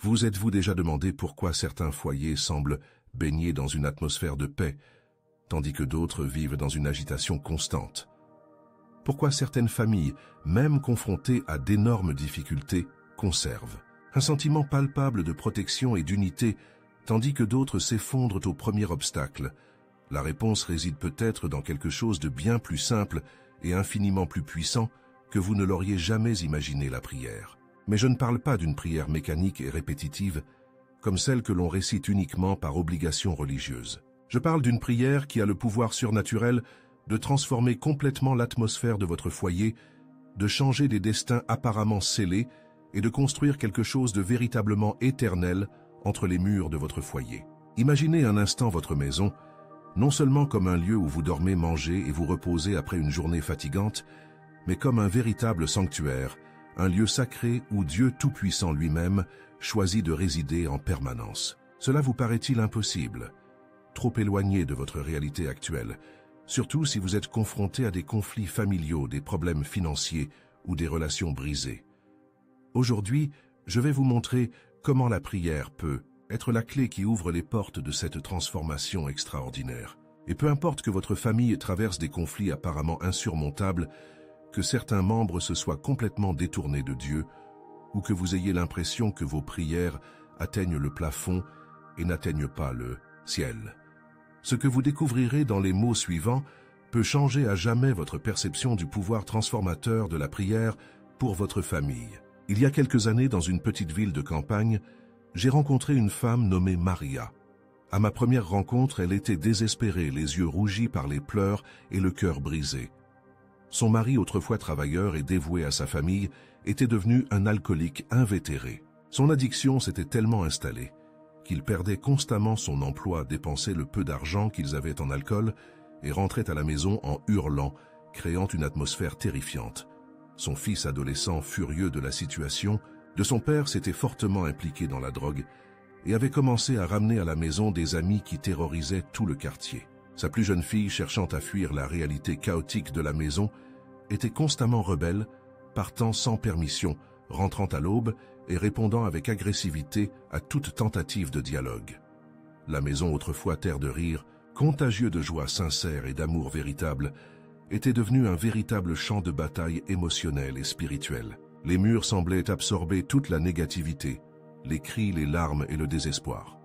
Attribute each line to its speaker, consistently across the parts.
Speaker 1: Vous êtes-vous déjà demandé pourquoi certains foyers semblent baignés dans une atmosphère de paix, tandis que d'autres vivent dans une agitation constante? Pourquoi certaines familles, même confrontées à d'énormes difficultés, conservent un sentiment palpable de protection et d'unité, tandis que d'autres s'effondrent au premier obstacle? La réponse réside peut-être dans quelque chose de bien plus simple et infiniment plus puissant que vous ne l'auriez jamais imaginé, la prière. Mais je ne parle pas d'une prière mécanique et répétitive, comme celle que l'on récite uniquement par obligation religieuse. Je parle d'une prière qui a le pouvoir surnaturel de transformer complètement l'atmosphère de votre foyer, de changer des destins apparemment scellés et de construire quelque chose de véritablement éternel entre les murs de votre foyer. Imaginez un instant votre maison, non seulement comme un lieu où vous dormez, mangez et vous reposez après une journée fatigante, mais comme un véritable sanctuaire, un lieu sacré où Dieu Tout-Puissant lui-même choisit de résider en permanence. Cela vous paraît-il impossible? Trop éloigné de votre réalité actuelle, surtout si vous êtes confronté à des conflits familiaux, des problèmes financiers ou des relations brisées. Aujourd'hui, je vais vous montrer comment la prière peut être la clé qui ouvre les portes de cette transformation extraordinaire. Et peu importe que votre famille traverse des conflits apparemment insurmontables, que certains membres se soient complètement détournés de Dieu, ou que vous ayez l'impression que vos prières atteignent le plafond et n'atteignent pas le ciel. Ce que vous découvrirez dans les mots suivants peut changer à jamais votre perception du pouvoir transformateur de la prière pour votre famille. Il y a quelques années, dans une petite ville de campagne, j'ai rencontré une femme nommée Maria. À ma première rencontre, elle était désespérée, les yeux rougis par les pleurs et le cœur brisé. Son mari, autrefois travailleur et dévoué à sa famille, était devenu un alcoolique invétéré. Son addiction s'était tellement installée qu'il perdait constamment son emploi, dépensait le peu d'argent qu'ils avaient en alcool et rentrait à la maison en hurlant, créant une atmosphère terrifiante. Son fils adolescent, furieux de la situation, de son père s'était fortement impliqué dans la drogue et avait commencé à ramener à la maison des amis qui terrorisaient tout le quartier. Sa plus jeune fille, cherchant à fuir la réalité chaotique de la maison, était constamment rebelle, partant sans permission, rentrant à l'aube et répondant avec agressivité à toute tentative de dialogue. La maison, autrefois terre de rire, contagieux de joie sincère et d'amour véritable, était devenue un véritable champ de bataille émotionnel et spirituel. Les murs semblaient absorber toute la négativité, les cris, les larmes et le désespoir.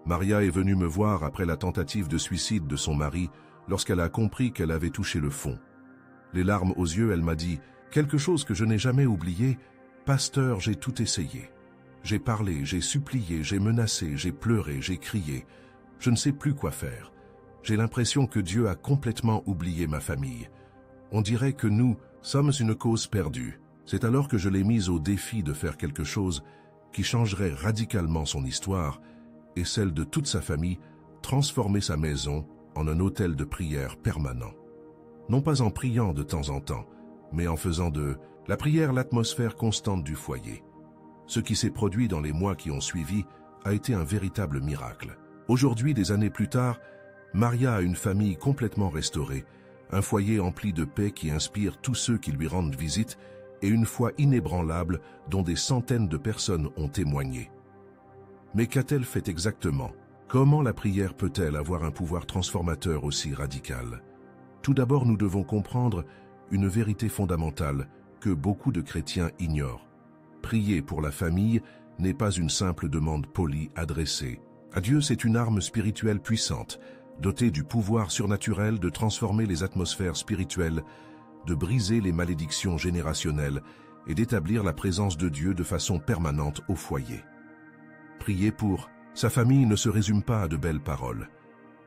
Speaker 1: Maria est venue me voir après la tentative de suicide de son mari lorsqu'elle a compris qu'elle avait touché le fond. Les larmes aux yeux, elle m'a dit « Quelque chose que je n'ai jamais oublié, pasteur, j'ai tout essayé. J'ai parlé, j'ai supplié, j'ai menacé, j'ai pleuré, j'ai crié. Je ne sais plus quoi faire. J'ai l'impression que Dieu a complètement oublié ma famille. On dirait que nous sommes une cause perdue. C'est alors que je l'ai mise au défi de faire quelque chose qui changerait radicalement son histoire et celle de toute sa famille, transformer sa maison en un autel de prière permanent. Non pas en priant de temps en temps, mais en faisant de la prière l'atmosphère constante du foyer. Ce qui s'est produit dans les mois qui ont suivi a été un véritable miracle. Aujourd'hui, des années plus tard, Maria a une famille complètement restaurée, un foyer empli de paix qui inspire tous ceux qui lui rendent visite et une foi inébranlable dont des centaines de personnes ont témoigné. Mais qu'a-t-elle fait exactement? Comment la prière peut-elle avoir un pouvoir transformateur aussi radical? Tout d'abord, nous devons comprendre une vérité fondamentale que beaucoup de chrétiens ignorent. Prier pour la famille n'est pas une simple demande polie adressée à Dieu, c'est une arme spirituelle puissante, dotée du pouvoir surnaturel de transformer les atmosphères spirituelles, de briser les malédictions générationnelles et d'établir la présence de Dieu de façon permanente au foyer. Prier pour sa famille ne se résume pas à de belles paroles.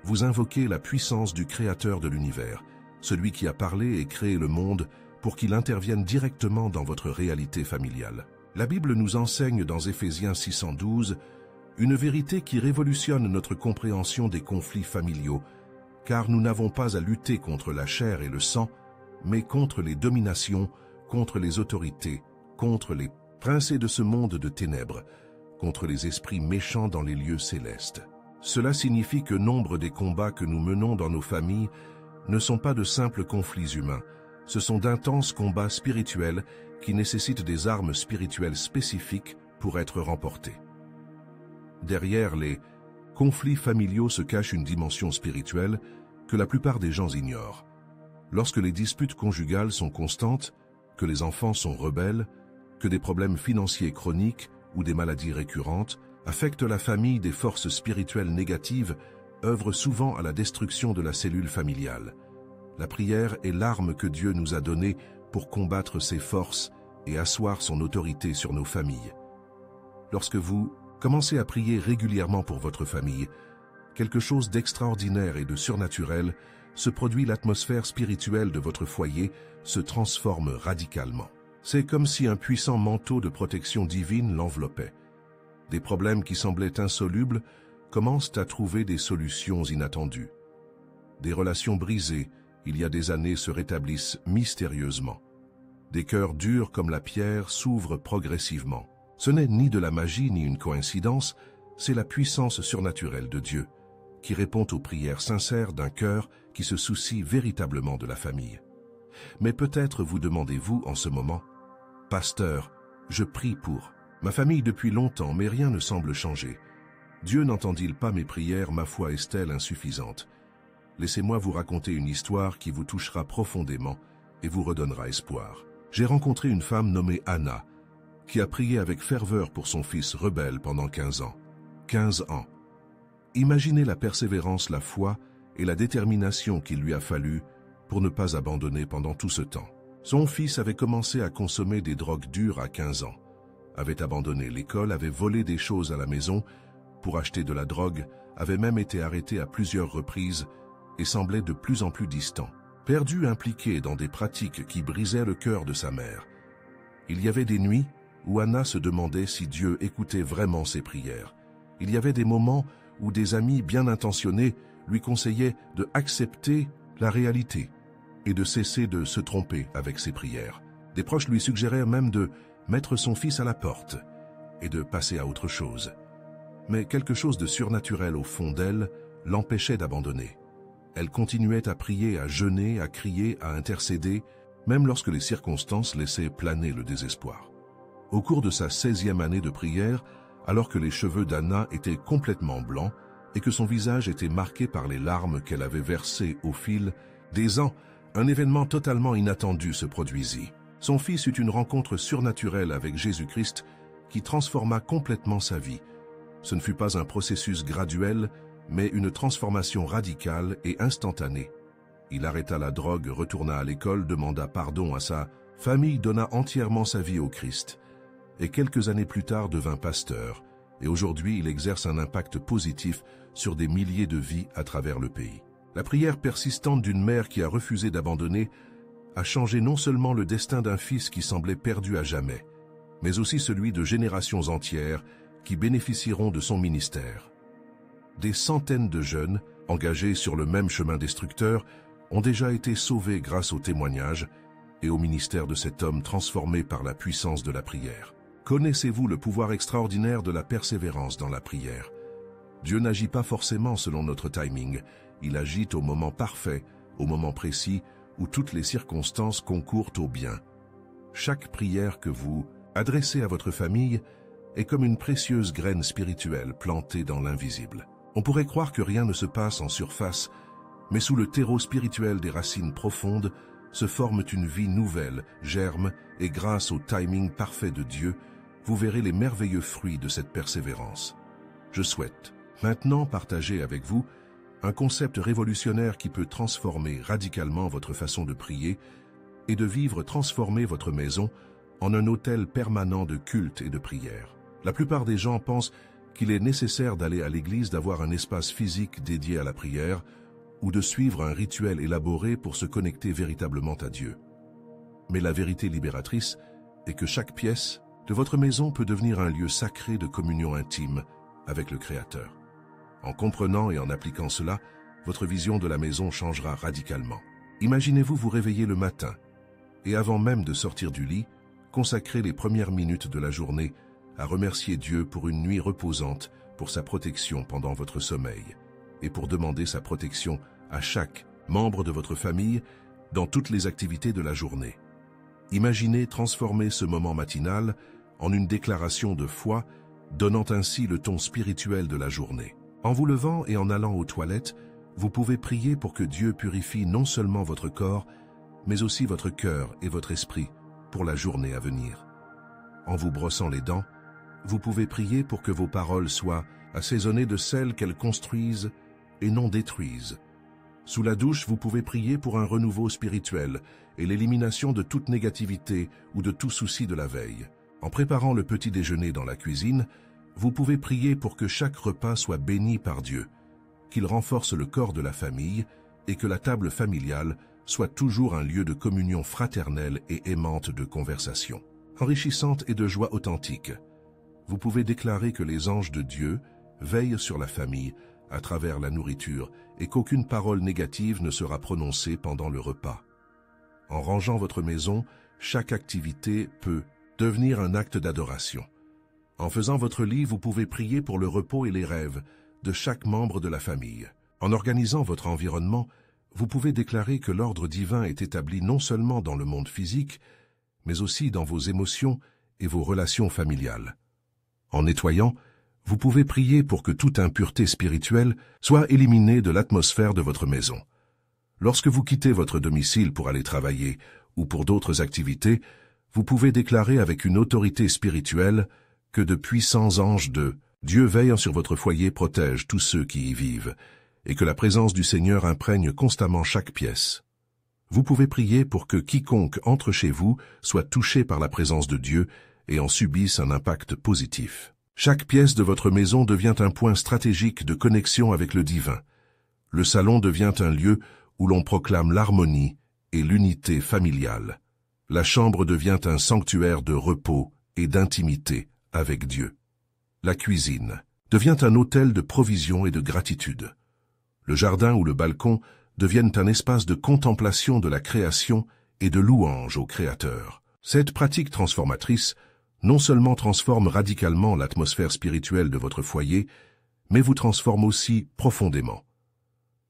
Speaker 1: Vous invoquez la puissance du Créateur de l'univers, celui qui a parlé et créé le monde pour qu'il intervienne directement dans votre réalité familiale. La Bible nous enseigne dans Éphésiens 612 une vérité qui révolutionne notre compréhension des conflits familiaux, car nous n'avons pas à lutter contre la chair et le sang, mais contre les dominations, contre les autorités, contre les princes de ce monde de ténèbres, contre les esprits méchants dans les lieux célestes. Cela signifie que nombre des combats que nous menons dans nos familles ne sont pas de simples conflits humains, ce sont d'intenses combats spirituels qui nécessitent des armes spirituelles spécifiques pour être remportés. derrière les conflits familiaux se cache une dimension spirituelle que la plupart des gens ignorent. Lorsque les disputes conjugales sont constantes, que les enfants sont rebelles, que des problèmes financiers chroniques ou des maladies récurrentes affectent la famille, des forces spirituelles négatives œuvrent souvent à la destruction de la cellule familiale. La prière est l'arme que Dieu nous a donnée pour combattre ces forces et asseoir son autorité sur nos familles. Lorsque vous commencez à prier régulièrement pour votre famille, quelque chose d'extraordinaire et de surnaturel se produit. L'atmosphère spirituelle de votre foyer se transforme radicalement. C'est comme si un puissant manteau de protection divine l'enveloppait. Des problèmes qui semblaient insolubles commencent à trouver des solutions inattendues. Des relations brisées, il y a des années, se rétablissent mystérieusement. Des cœurs durs comme la pierre s'ouvrent progressivement. Ce n'est ni de la magie ni une coïncidence, c'est la puissance surnaturelle de Dieu, qui répond aux prières sincères d'un cœur qui se soucie véritablement de la famille. Mais peut-être vous demandez-vous en ce moment, « Pasteur, je prie pour ma famille depuis longtemps, mais rien ne semble changer. Dieu n'entend-il pas mes prières, ma foi est-elle insuffisante ?» Laissez-moi vous raconter une histoire qui vous touchera profondément et vous redonnera espoir. J'ai rencontré une femme nommée Anna, qui a prié avec ferveur pour son fils rebelle pendant 15 ans. 15 ans. Imaginez la persévérance, la foi et la détermination qu'il lui a fallu pour ne pas abandonner pendant tout ce temps. Son fils avait commencé à consommer des drogues dures à 15 ans, avait abandonné l'école, avait volé des choses à la maison pour acheter de la drogue, avait même été arrêté à plusieurs reprises et semblait de plus en plus distant. Perdu, impliqué dans des pratiques qui brisaient le cœur de sa mère. Il y avait des nuits où Anna se demandait si Dieu écoutait vraiment ses prières. Il y avait des moments où des amis bien intentionnés lui conseillaient de accepter la réalité et de cesser de se tromper avec ses prières. Des proches lui suggéraient même de mettre son fils à la porte et de passer à autre chose. Mais quelque chose de surnaturel au fond d'elle l'empêchait d'abandonner. Elle continuait à prier, à jeûner, à crier, à intercéder, même lorsque les circonstances laissaient planer le désespoir. Au cours de sa 16e année de prière, alors que les cheveux d'Anna étaient complètement blancs et que son visage était marqué par les larmes qu'elle avait versées au fil des ans, un événement totalement inattendu se produisit. Son fils eut une rencontre surnaturelle avec Jésus-Christ qui transforma complètement sa vie. Ce ne fut pas un processus graduel, mais une transformation radicale et instantanée. Il arrêta la drogue, retourna à l'école, demanda pardon à sa famille, donna entièrement sa vie au Christ. Et quelques années plus tard devint pasteur, et aujourd'hui il exerce un impact positif sur des milliers de vies à travers le pays. La prière persistante d'une mère qui a refusé d'abandonner a changé non seulement le destin d'un fils qui semblait perdu à jamais, mais aussi celui de générations entières qui bénéficieront de son ministère. Des centaines de jeunes, engagés sur le même chemin destructeur, ont déjà été sauvés grâce au témoignage et au ministère de cet homme transformé par la puissance de la prière. Connaissez-vous le pouvoir extraordinaire de la persévérance dans la prière? Dieu n'agit pas forcément selon notre timing, il agit au moment parfait, au moment précis, où toutes les circonstances concourent au bien. Chaque prière que vous adressez à votre famille est comme une précieuse graine spirituelle plantée dans l'invisible. On pourrait croire que rien ne se passe en surface, mais sous le terreau spirituel des racines profondes se forme une vie nouvelle, germe, et grâce au timing parfait de Dieu, vous verrez les merveilleux fruits de cette persévérance. Je souhaite maintenant partager avec vous un concept révolutionnaire qui peut transformer radicalement votre façon de prier et de vivre, transformer votre maison en un autel permanent de culte et de prière. La plupart des gens pensent qu'il est nécessaire d'aller à l'église, d'avoir un espace physique dédié à la prière ou de suivre un rituel élaboré pour se connecter véritablement à Dieu. Mais la vérité libératrice est que chaque pièce de votre maison peut devenir un lieu sacré de communion intime avec le Créateur. En comprenant et en appliquant cela, votre vision de la maison changera radicalement. Imaginez-vous vous réveiller le matin et avant même de sortir du lit, consacrer les premières minutes de la journée à remercier Dieu pour une nuit reposante, pour sa protection pendant votre sommeil, et pour demander sa protection à chaque membre de votre famille dans toutes les activités de la journée. Imaginez transformer ce moment matinal en une déclaration de foi donnant ainsi le ton spirituel de la journée. En vous levant et en allant aux toilettes, vous pouvez prier pour que Dieu purifie non seulement votre corps, mais aussi votre cœur et votre esprit pour la journée à venir. En vous brossant les dents, vous pouvez prier pour que vos paroles soient assaisonnées de sel qu'elles construisent et non détruisent. Sous la douche, vous pouvez prier pour un renouveau spirituel et l'élimination de toute négativité ou de tout souci de la veille. En préparant le petit déjeuner dans la cuisine, vous pouvez prier pour que chaque repas soit béni par Dieu, qu'il renforce le corps de la famille et que la table familiale soit toujours un lieu de communion fraternelle et aimante de conversation, enrichissante et de joie authentique. Vous pouvez déclarer que les anges de Dieu veillent sur la famille à travers la nourriture et qu'aucune parole négative ne sera prononcée pendant le repas. En rangeant votre maison, chaque activité peut devenir un acte d'adoration. En faisant votre lit, vous pouvez prier pour le repos et les rêves de chaque membre de la famille. En organisant votre environnement, vous pouvez déclarer que l'ordre divin est établi non seulement dans le monde physique, mais aussi dans vos émotions et vos relations familiales. En nettoyant, vous pouvez prier pour que toute impureté spirituelle soit éliminée de l'atmosphère de votre maison. Lorsque vous quittez votre domicile pour aller travailler ou pour d'autres activités, vous pouvez déclarer avec une autorité spirituelle que de puissants anges de Dieu veillant sur votre foyer protègent tous ceux qui y vivent, et que la présence du Seigneur imprègne constamment chaque pièce. Vous pouvez prier pour que quiconque entre chez vous soit touché par la présence de Dieu et en subisse un impact positif. Chaque pièce de votre maison devient un point stratégique de connexion avec le divin. Le salon devient un lieu où l'on proclame l'harmonie et l'unité familiale. La chambre devient un sanctuaire de repos et d'intimité avec Dieu. La cuisine devient un autel de provision et de gratitude. Le jardin ou le balcon deviennent un espace de contemplation de la création et de louange au Créateur. Cette pratique transformatrice non seulement transforme radicalement l'atmosphère spirituelle de votre foyer, mais vous transforme aussi profondément.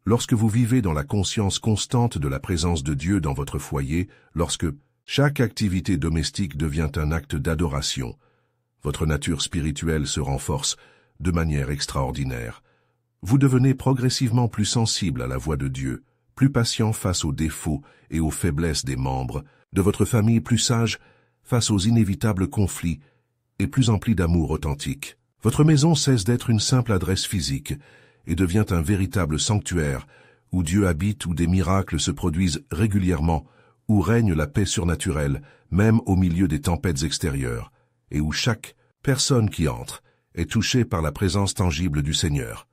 Speaker 1: Lorsque vous vivez dans la conscience constante de la présence de Dieu dans votre foyer, lorsque chaque activité domestique devient un acte d'adoration, votre nature spirituelle se renforce de manière extraordinaire. Vous devenez progressivement plus sensible à la voix de Dieu, plus patient face aux défauts et aux faiblesses des membres de votre famille, plus sage face aux inévitables conflits et plus empli d'amour authentique. Votre maison cesse d'être une simple adresse physique et devient un véritable sanctuaire où Dieu habite, où des miracles se produisent régulièrement, où règne la paix surnaturelle, même au milieu des tempêtes extérieures, et où chaque personne qui entre est touchée par la présence tangible du Seigneur.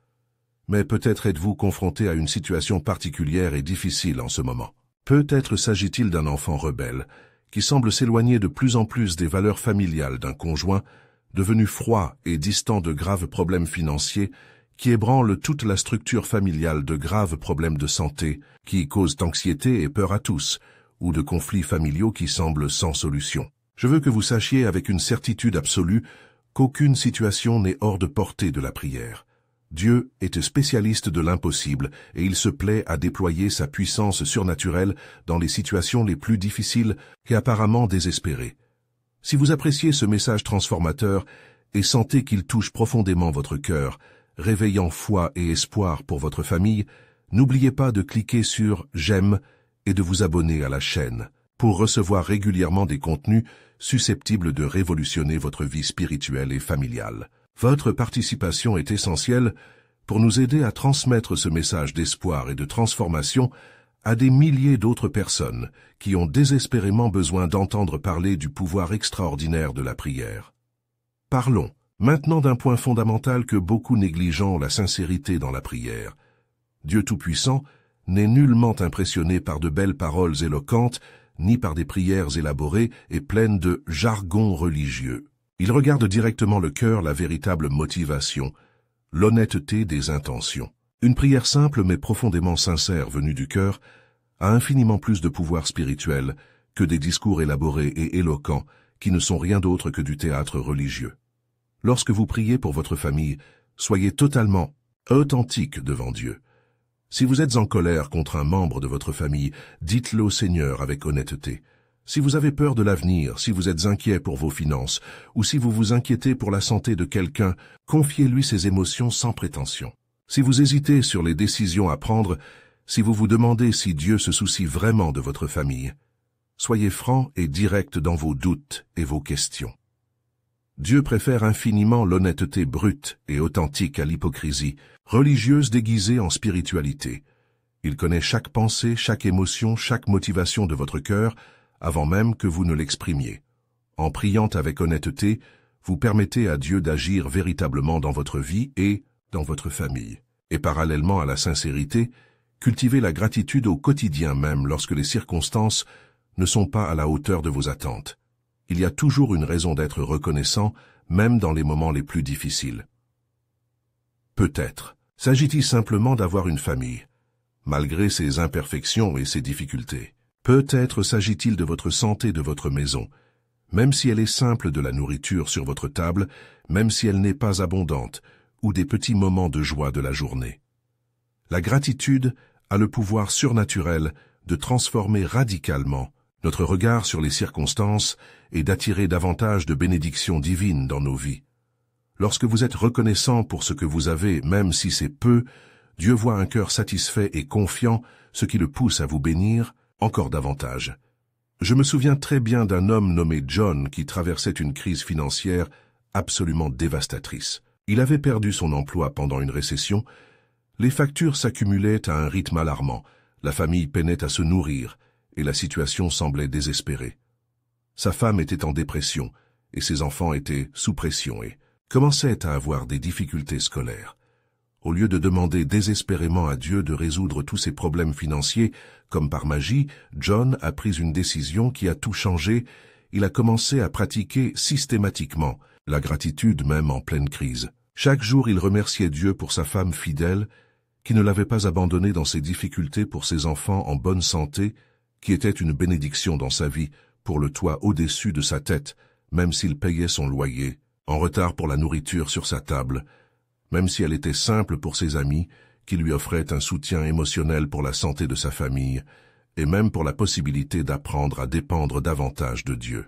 Speaker 1: Mais peut-être êtes-vous confronté à une situation particulière et difficile en ce moment. Peut-être s'agit-il d'un enfant rebelle, qui semble s'éloigner de plus en plus des valeurs familiales d'un conjoint, devenu froid et distant de graves problèmes financiers, qui ébranlent toute la structure familiale, de graves problèmes de santé, qui causent anxiété et peur à tous, ou de conflits familiaux qui semblent sans solution. Je veux que vous sachiez avec une certitude absolue qu'aucune situation n'est hors de portée de la prière. Dieu est spécialiste de l'impossible et il se plaît à déployer sa puissance surnaturelle dans les situations les plus difficiles et apparemment désespérées. Si vous appréciez ce message transformateur et sentez qu'il touche profondément votre cœur, réveillant foi et espoir pour votre famille, n'oubliez pas de cliquer sur « J'aime » et de vous abonner à la chaîne pour recevoir régulièrement des contenus susceptibles de révolutionner votre vie spirituelle et familiale. Votre participation est essentielle pour nous aider à transmettre ce message d'espoir et de transformation à des milliers d'autres personnes qui ont désespérément besoin d'entendre parler du pouvoir extraordinaire de la prière. Parlons maintenant d'un point fondamental que beaucoup négligeant, la sincérité dans la prière. Dieu Tout-Puissant n'est nullement impressionné par de belles paroles éloquentes, ni par des prières élaborées et pleines de jargon religieux. Il regarde directement le cœur, la véritable motivation, l'honnêteté des intentions. Une prière simple mais profondément sincère venue du cœur a infiniment plus de pouvoir spirituel que des discours élaborés et éloquents qui ne sont rien d'autre que du théâtre religieux. Lorsque vous priez pour votre famille, soyez totalement authentique devant Dieu. Si vous êtes en colère contre un membre de votre famille, dites-le au Seigneur avec honnêteté. Si vous avez peur de l'avenir, si vous êtes inquiet pour vos finances, ou si vous vous inquiétez pour la santé de quelqu'un, confiez-lui ces émotions sans prétention. Si vous hésitez sur les décisions à prendre, si vous vous demandez si Dieu se soucie vraiment de votre famille, soyez franc et direct dans vos doutes et vos questions. Dieu préfère infiniment l'honnêteté brute et authentique à l'hypocrisie, religieuse déguisée en spiritualité. Il connaît chaque pensée, chaque émotion, chaque motivation de votre cœur, avant même que vous ne l'exprimiez. En priant avec honnêteté, vous permettez à Dieu d'agir véritablement dans votre vie et dans votre famille. Et parallèlement à la sincérité, cultivez la gratitude au quotidien même lorsque les circonstances ne sont pas à la hauteur de vos attentes. Il y a toujours une raison d'être reconnaissant, même dans les moments les plus difficiles. Peut-être s'agit-il simplement d'avoir une famille, malgré ses imperfections et ses difficultés. Peut-être s'agit-il de votre santé de votre maison, même si elle est simple, de la nourriture sur votre table, même si elle n'est pas abondante, ou des petits moments de joie de la journée. La gratitude a le pouvoir surnaturel de transformer radicalement notre regard sur les circonstances et d'attirer davantage de bénédictions divines dans nos vies. Lorsque vous êtes reconnaissant pour ce que vous avez, même si c'est peu, Dieu voit un cœur satisfait et confiant, ce qui le pousse à vous bénir encore davantage. Je me souviens très bien d'un homme nommé John qui traversait une crise financière absolument dévastatrice. Il avait perdu son emploi pendant une récession, les factures s'accumulaient à un rythme alarmant, la famille peinait à se nourrir et la situation semblait désespérée. Sa femme était en dépression et ses enfants étaient sous pression et commençaient à avoir des difficultés scolaires. Au lieu de demander désespérément à Dieu de résoudre tous ses problèmes financiers, comme par magie, John a pris une décision qui a tout changé. Il a commencé à pratiquer systématiquement la gratitude même en pleine crise. Chaque jour, il remerciait Dieu pour sa femme fidèle, qui ne l'avait pas abandonné dans ses difficultés, pour ses enfants en bonne santé, qui était une bénédiction dans sa vie, pour le toit au-dessus de sa tête, même s'il payait son loyer, en retard pour la nourriture sur sa table, même si elle était simple pour ses amis, qui lui offraient un soutien émotionnel pour la santé de sa famille, et même pour la possibilité d'apprendre à dépendre davantage de Dieu.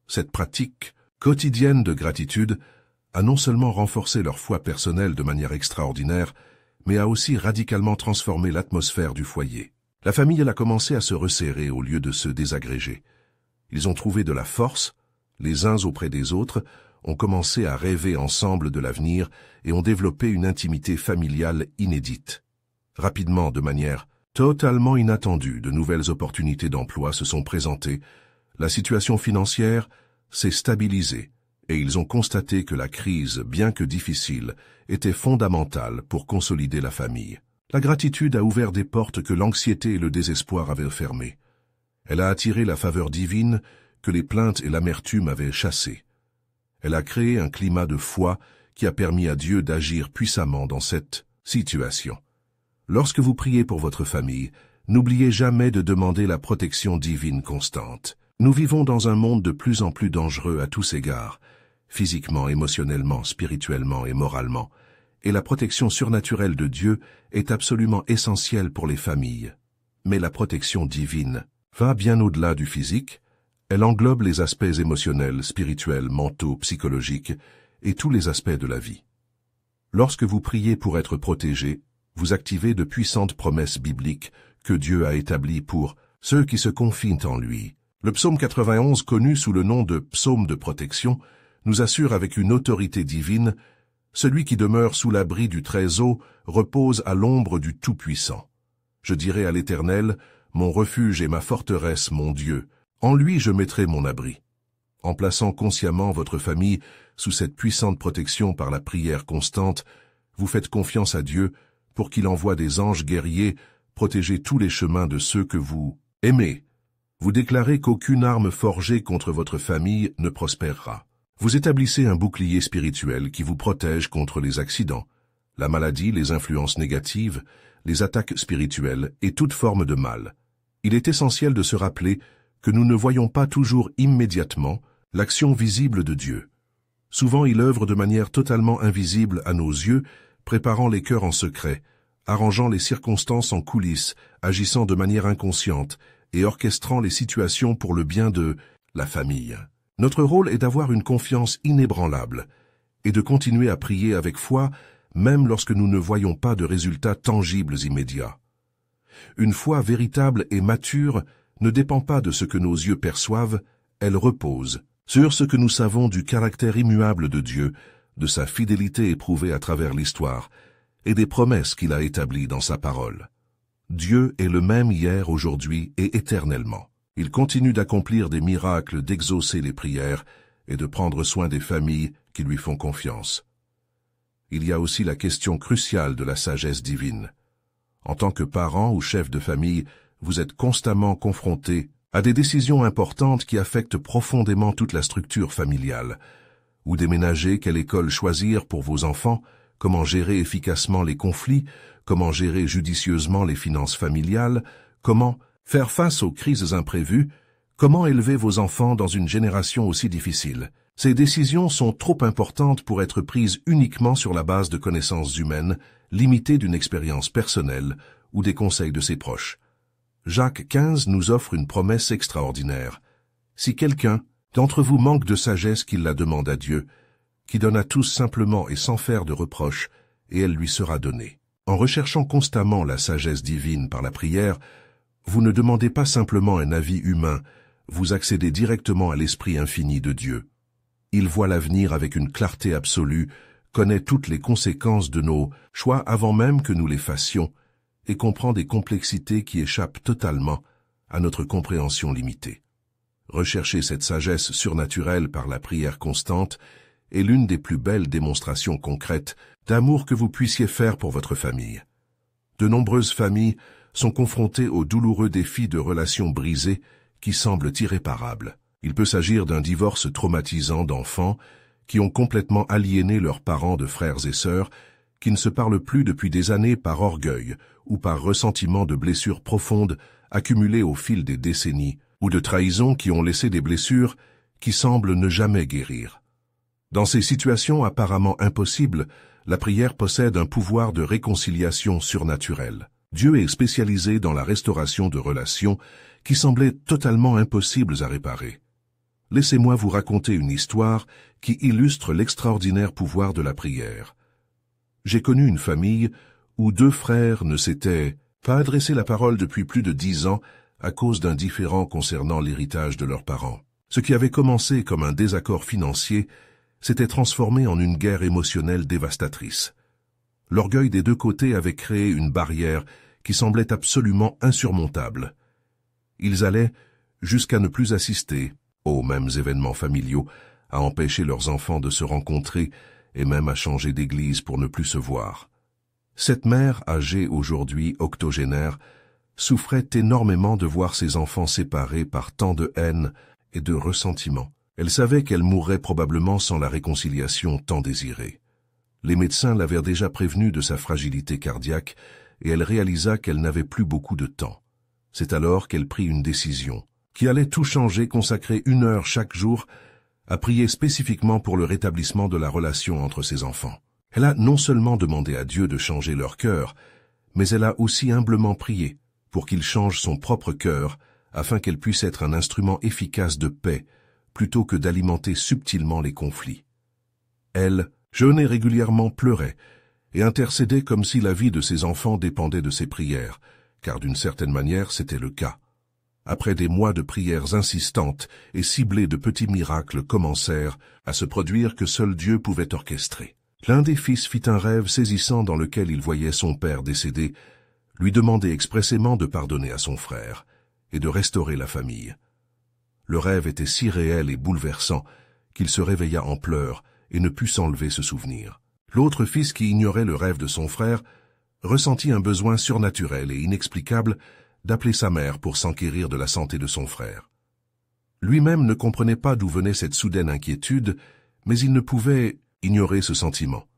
Speaker 1: Cette pratique quotidienne de gratitude a non seulement renforcé leur foi personnelle de manière extraordinaire, mais a aussi radicalement transformé l'atmosphère du foyer. La famille a commencé à se resserrer au lieu de se désagréger. Ils ont trouvé de la force, les uns auprès des autres, ont commencé à rêver ensemble de l'avenir et ont développé une intimité familiale inédite. Rapidement, de manière totalement inattendue, de nouvelles opportunités d'emploi se sont présentées, la situation financière s'est stabilisée et ils ont constaté que la crise, bien que difficile, était fondamentale pour consolider la famille. La gratitude a ouvert des portes que l'anxiété et le désespoir avaient fermées. Elle a attiré la faveur divine que les plaintes et l'amertume avaient chassée. Elle a créé un climat de foi qui a permis à Dieu d'agir puissamment dans cette situation. Lorsque vous priez pour votre famille, n'oubliez jamais de demander la protection divine constante. Nous vivons dans un monde de plus en plus dangereux à tous égards, physiquement, émotionnellement, spirituellement et moralement, et la protection surnaturelle de Dieu est absolument essentielle pour les familles. Mais la protection divine va bien au-delà du physique. Elle englobe les aspects émotionnels, spirituels, mentaux, psychologiques et tous les aspects de la vie. Lorsque vous priez pour être protégé, vous activez de puissantes promesses bibliques que Dieu a établies pour ceux qui se confient en lui. Le psaume 91, connu sous le nom de psaume de protection, nous assure avec une autorité divine: celui qui demeure sous l'abri du Très-Haut repose à l'ombre du Tout-Puissant. Je dirai à l'Éternel: mon refuge et ma forteresse, mon Dieu. En lui je mettrai mon abri. En plaçant consciemment votre famille sous cette puissante protection par la prière constante, vous faites confiance à Dieu pour qu'il envoie des anges guerriers protéger tous les chemins de ceux que vous aimez. Vous déclarez qu'aucune arme forgée contre votre famille ne prospérera. Vous établissez un bouclier spirituel qui vous protège contre les accidents, la maladie, les influences négatives, les attaques spirituelles et toute forme de mal. Il est essentiel de se rappeler que nous ne voyons pas toujours immédiatement l'action visible de Dieu. Souvent il œuvre de manière totalement invisible à nos yeux, préparant les cœurs en secret, arrangeant les circonstances en coulisses, agissant de manière inconsciente et orchestrant les situations pour le bien de la famille. Notre rôle est d'avoir une confiance inébranlable et de continuer à prier avec foi, même lorsque nous ne voyons pas de résultats tangibles immédiats. Une foi véritable et mature ne dépend pas de ce que nos yeux perçoivent, elle repose sur ce que nous savons du caractère immuable de Dieu, de sa fidélité éprouvée à travers l'histoire et des promesses qu'il a établies dans sa parole. Dieu est le même hier, aujourd'hui et éternellement. Il continue d'accomplir des miracles, d'exaucer les prières et de prendre soin des familles qui lui font confiance. Il y a aussi la question cruciale de la sagesse divine. En tant que parent ou chef de famille, vous êtes constamment confronté à des décisions importantes qui affectent profondément toute la structure familiale. Où déménager, quelle école choisir pour vos enfants, comment gérer efficacement les conflits, comment gérer judicieusement les finances familiales, comment faire face aux crises imprévues, comment élever vos enfants dans une génération aussi difficile. Ces décisions sont trop importantes pour être prises uniquement sur la base de connaissances humaines, limitées d'une expérience personnelle ou des conseils de ses proches. Jacques 15 nous offre une promesse extraordinaire. Si quelqu'un d'entre vous manque de sagesse, qu'il la demande à Dieu, qui donne à tous simplement et sans faire de reproches, et elle lui sera donnée. En recherchant constamment la sagesse divine par la prière, vous ne demandez pas simplement un avis humain, vous accédez directement à l'esprit infini de Dieu. Il voit l'avenir avec une clarté absolue, connaît toutes les conséquences de nos choix avant même que nous les fassions, et comprend des complexités qui échappent totalement à notre compréhension limitée. Rechercher cette sagesse surnaturelle par la prière constante est l'une des plus belles démonstrations concrètes d'amour que vous puissiez faire pour votre famille. De nombreuses familles sont confrontées aux douloureux défis de relations brisées qui semblent irréparables. Il peut s'agir d'un divorce traumatisant d'enfants qui ont complètement aliéné leurs parents de frères et sœurs, qui ne se parlent plus depuis des années par orgueil ou par ressentiment de blessures profondes accumulées au fil des décennies, ou de trahisons qui ont laissé des blessures qui semblent ne jamais guérir. Dans ces situations apparemment impossibles, la prière possède un pouvoir de réconciliation surnaturelle. Dieu est spécialisé dans la restauration de relations qui semblaient totalement impossibles à réparer. Laissez-moi vous raconter une histoire qui illustre l'extraordinaire pouvoir de la prière. J'ai connu une famille où 2 frères ne s'étaient pas adressé la parole depuis plus de 10 ans à cause d'un différend concernant l'héritage de leurs parents. Ce qui avait commencé comme un désaccord financier s'était transformé en une guerre émotionnelle dévastatrice. L'orgueil des 2 côtés avait créé une barrière qui semblait absolument insurmontable. Ils allaient jusqu'à ne plus assister aux mêmes événements familiaux, à empêcher leurs enfants de se rencontrer et même à changer d'église pour ne plus se voir. Cette mère, âgée aujourd'hui octogénaire, souffrait énormément de voir ses enfants séparés par tant de haine et de ressentiment. Elle savait qu'elle mourrait probablement sans la réconciliation tant désirée. Les médecins l'avaient déjà prévenue de sa fragilité cardiaque et elle réalisa qu'elle n'avait plus beaucoup de temps. C'est alors qu'elle prit une décision qui allait tout changer, consacrer 1 heure chaque jour à prier spécifiquement pour le rétablissement de la relation entre ses enfants. Elle a non seulement demandé à Dieu de changer leur cœur, mais elle a aussi humblement prié pour qu'il change son propre cœur afin qu'elle puisse être un instrument efficace de paix plutôt que d'alimenter subtilement les conflits. Elle jeûnait régulièrement, pleurait et intercédait comme si la vie de ses enfants dépendait de ses prières, car d'une certaine manière c'était le cas. Après des mois de prières insistantes et ciblées, de petits miracles commencèrent à se produire que seul Dieu pouvait orchestrer. L'un des fils fit un rêve saisissant dans lequel il voyait son père décédé, lui demander expressément de pardonner à son frère et de restaurer la famille. Le rêve était si réel et bouleversant qu'il se réveilla en pleurs et ne put s'enlever ce souvenir. L'autre fils, qui ignorait le rêve de son frère, ressentit un besoin surnaturel et inexplicable d'appeler sa mère pour s'enquérir de la santé de son frère. Lui-même ne comprenait pas d'où venait cette soudaine inquiétude, mais il ne pouvait ignorer ce sentiment.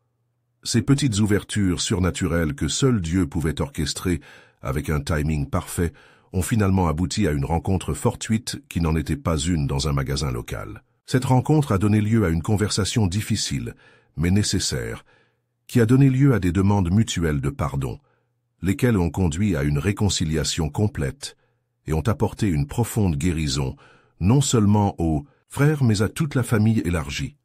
Speaker 1: Ces petites ouvertures surnaturelles que seul Dieu pouvait orchestrer avec un timing parfait ont finalement abouti à une rencontre fortuite qui n'en était pas une dans un magasin local. Cette rencontre a donné lieu à une conversation difficile, mais nécessaire, qui a donné lieu à des demandes mutuelles de pardon, lesquelles ont conduit à une réconciliation complète et ont apporté une profonde guérison, non seulement aux frères mais à toute la famille élargie.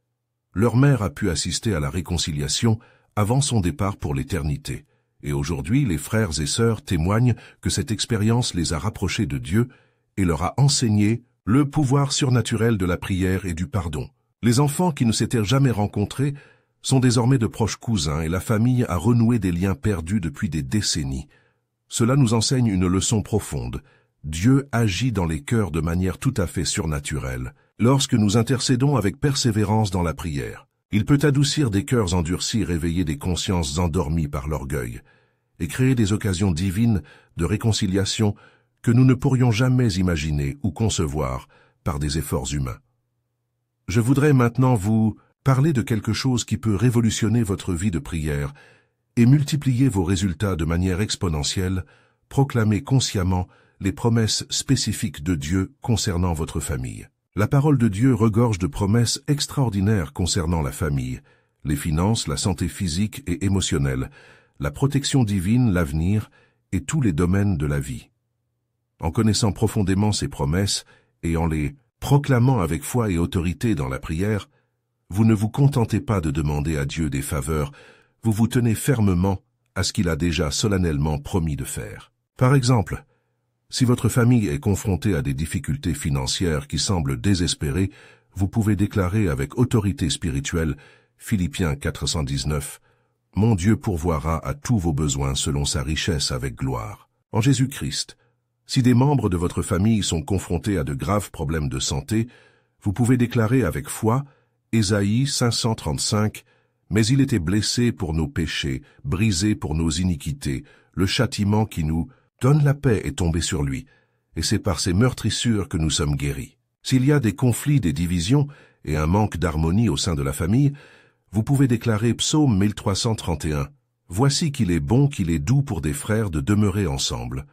Speaker 1: Leur mère a pu assister à la réconciliation avant son départ pour l'éternité, et aujourd'hui les frères et sœurs témoignent que cette expérience les a rapprochés de Dieu et leur a enseigné le pouvoir surnaturel de la prière et du pardon. Les enfants qui ne s'étaient jamais rencontrés sont désormais de proches cousins et la famille a renoué des liens perdus depuis des décennies. Cela nous enseigne une leçon profonde. Dieu agit dans les cœurs de manière tout à fait surnaturelle. Lorsque nous intercédons avec persévérance dans la prière, il peut adoucir des cœurs endurcis, réveiller des consciences endormies par l'orgueil, et créer des occasions divines de réconciliation que nous ne pourrions jamais imaginer ou concevoir par des efforts humains. Je voudrais maintenant vous parler de quelque chose qui peut révolutionner votre vie de prière et multiplier vos résultats de manière exponentielle, proclamer consciemment les promesses spécifiques de Dieu concernant votre famille. La parole de Dieu regorge de promesses extraordinaires concernant la famille, les finances, la santé physique et émotionnelle, la protection divine, l'avenir et tous les domaines de la vie. En connaissant profondément ces promesses et en les proclamant avec foi et autorité dans la prière, vous ne vous contentez pas de demander à Dieu des faveurs, vous vous tenez fermement à ce qu'il a déjà solennellement promis de faire. Par exemple, si votre famille est confrontée à des difficultés financières qui semblent désespérées, vous pouvez déclarer avec autorité spirituelle, Philippiens 419, « Mon Dieu pourvoira à tous vos besoins selon sa richesse avec gloire. » En Jésus-Christ, si des membres de votre famille sont confrontés à de graves problèmes de santé, vous pouvez déclarer avec foi, Ésaïe 535, « Mais il était blessé pour nos péchés, brisé pour nos iniquités, le châtiment qui nous donne la paix est tombé sur lui, et c'est par ses meurtrissures que nous sommes guéris. » S'il y a des conflits, des divisions et un manque d'harmonie au sein de la famille, vous pouvez déclarer Psaume 1331, « Voici qu'il est bon, qu'il est doux pour des frères de demeurer ensemble. »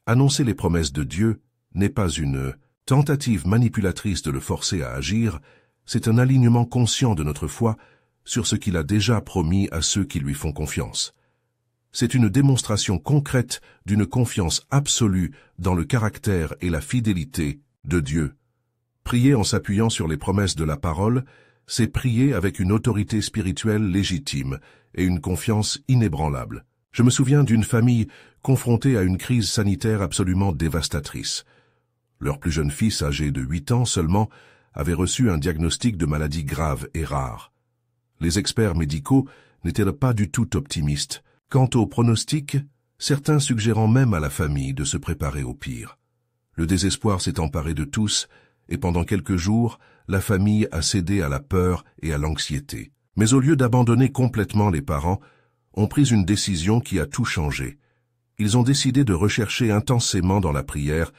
Speaker 1: Annoncer les promesses de Dieu n'est pas une tentative manipulatrice de le forcer à agir, c'est un alignement conscient de notre foi sur ce qu'il a déjà promis à ceux qui lui font confiance. C'est une démonstration concrète d'une confiance absolue dans le caractère et la fidélité de Dieu. Prier en s'appuyant sur les promesses de la parole, c'est prier avec une autorité spirituelle légitime et une confiance inébranlable. Je me souviens d'une famille confrontée à une crise sanitaire absolument dévastatrice. Leur plus jeune fils, âgé de 8 ans seulement, avait reçu un diagnostic de maladie grave et rare. Les experts médicaux n'étaient pas du tout optimistes. Quant au pronostic, certains suggérant même à la famille de se préparer au pire. Le désespoir s'est emparé de tous, et pendant quelques jours, la famille a cédé à la peur et à l'anxiété. Mais au lieu d'abandonner complètement les parents, ont pris une décision qui a tout changé. Ils ont décidé de rechercher intensément dans la prière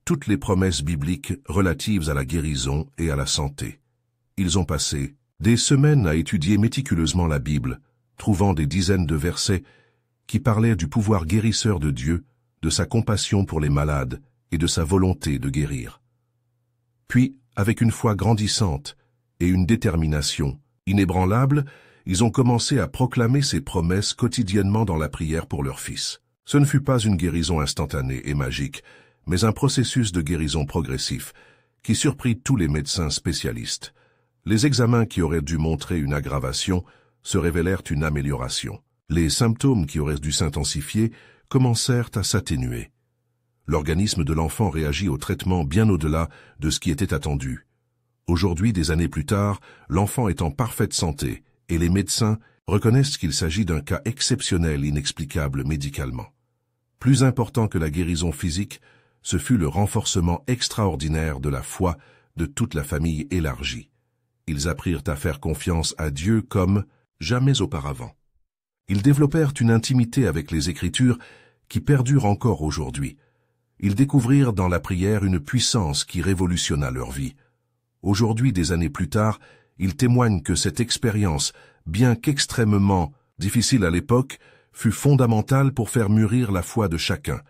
Speaker 1: toutes les promesses bibliques relatives à la guérison et à la santé. Ils ont passé des semaines à étudier méticuleusement la Bible, trouvant des dizaines de versets qui parlaient du pouvoir guérisseur de Dieu, de sa compassion pour les malades et de sa volonté de guérir. Puis, avec une foi grandissante et une détermination inébranlable, ils ont commencé à proclamer ces promesses quotidiennement dans la prière pour leur fils. Ce ne fut pas une guérison instantanée et magique, mais un processus de guérison progressif qui surprit tous les médecins spécialistes. Les examens qui auraient dû montrer une aggravation se révélèrent une amélioration. Les symptômes qui auraient dû s'intensifier commencèrent à s'atténuer. L'organisme de l'enfant réagit au traitement bien au-delà de ce qui était attendu. Aujourd'hui, des années plus tard, l'enfant est en parfaite santé et les médecins reconnaissent qu'il s'agit d'un cas exceptionnel inexplicable médicalement. Plus important que la guérison physique, ce fut le renforcement extraordinaire de la foi de toute la famille élargie. Ils apprirent à faire confiance à Dieu comme jamais auparavant. Ils développèrent une intimité avec les Écritures qui perdure encore aujourd'hui. Ils découvrirent dans la prière une puissance qui révolutionna leur vie. Aujourd'hui, des années plus tard, ils témoignent que cette expérience, bien qu'extrêmement difficile à l'époque, fut fondamentale pour faire mûrir la foi de chacun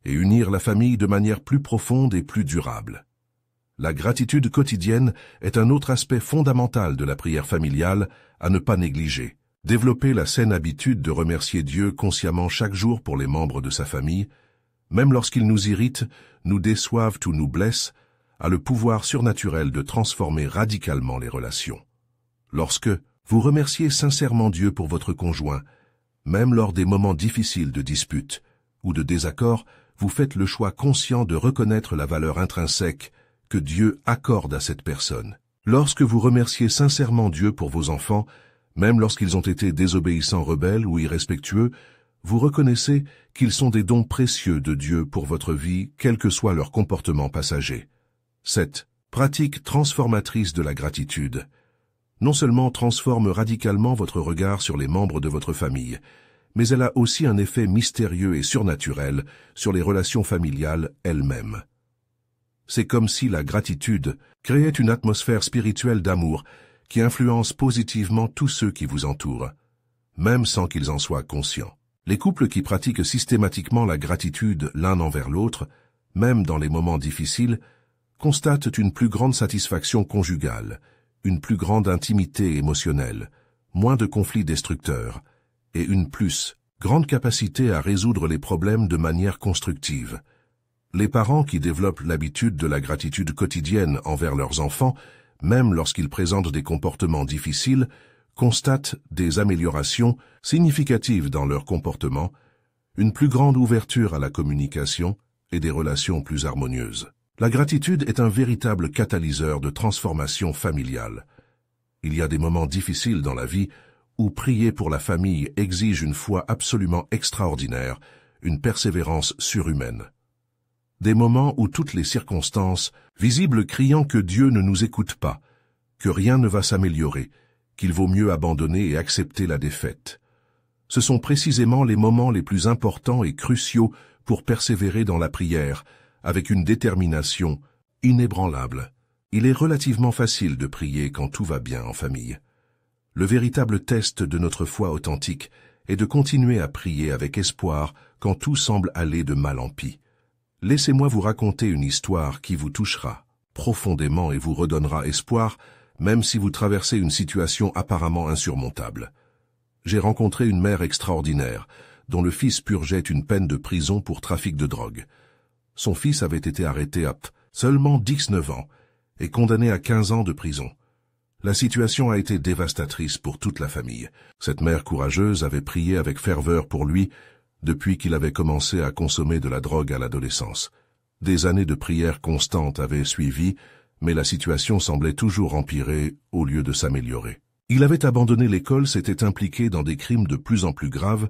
Speaker 1: et unir la famille de manière plus profonde et plus durable. La gratitude quotidienne est un autre aspect fondamental de la prière familiale à ne pas négliger. Développer la saine habitude de remercier Dieu consciemment chaque jour pour les membres de sa famille, même lorsqu'ils nous irritent, nous déçoivent ou nous blessent, a le pouvoir surnaturel de transformer radicalement les relations. Lorsque vous remerciez sincèrement Dieu pour votre conjoint, même lors des moments difficiles de dispute ou de désaccord, vous faites le choix conscient de reconnaître la valeur intrinsèque que Dieu accorde à cette personne. Lorsque vous remerciez sincèrement Dieu pour vos enfants, même lorsqu'ils ont été désobéissants, rebelles ou irrespectueux, vous reconnaissez qu'ils sont des dons précieux de Dieu pour votre vie, quel que soit leur comportement passager. Cette pratique transformatrice de la gratitude non seulement transforme radicalement votre regard sur les membres de votre famille, mais elle a aussi un effet mystérieux et surnaturel sur les relations familiales elles-mêmes. C'est comme si la gratitude créait une atmosphère spirituelle d'amour qui influence positivement tous ceux qui vous entourent, même sans qu'ils en soient conscients. Les couples qui pratiquent systématiquement la gratitude l'un envers l'autre, même dans les moments difficiles, constatent une plus grande satisfaction conjugale, une plus grande intimité émotionnelle, moins de conflits destructeurs, et une plus grande capacité à résoudre les problèmes de manière constructive. Les parents qui développent l'habitude de la gratitude quotidienne envers leurs enfants, même lorsqu'ils présentent des comportements difficiles, constatent des améliorations significatives dans leur comportement, une plus grande ouverture à la communication et des relations plus harmonieuses. La gratitude est un véritable catalyseur de transformation familiale. Il y a des moments difficiles dans la vie où prier pour la famille exige une foi absolument extraordinaire, une persévérance surhumaine. Des moments où toutes les circonstances, visibles criant que Dieu ne nous écoute pas, que rien ne va s'améliorer, qu'il vaut mieux abandonner et accepter la défaite. Ce sont précisément les moments les plus importants et cruciaux pour persévérer dans la prière, avec une détermination inébranlable. Il est relativement facile de prier quand tout va bien en famille. Le véritable test de notre foi authentique est de continuer à prier avec espoir quand tout semble aller de mal en pis. Laissez-moi vous raconter une histoire qui vous touchera profondément et vous redonnera espoir, même si vous traversez une situation apparemment insurmontable. J'ai rencontré une mère extraordinaire, dont le fils purgeait une peine de prison pour trafic de drogue. Son fils avait été arrêté à seulement 19 ans et condamné à 15 ans de prison. La situation a été dévastatrice pour toute la famille. Cette mère courageuse avait prié avec ferveur pour lui depuis qu'il avait commencé à consommer de la drogue à l'adolescence. Des années de prière constantes avaient suivi, mais la situation semblait toujours empirer au lieu de s'améliorer. Il avait abandonné l'école, s'était impliqué dans des crimes de plus en plus graves,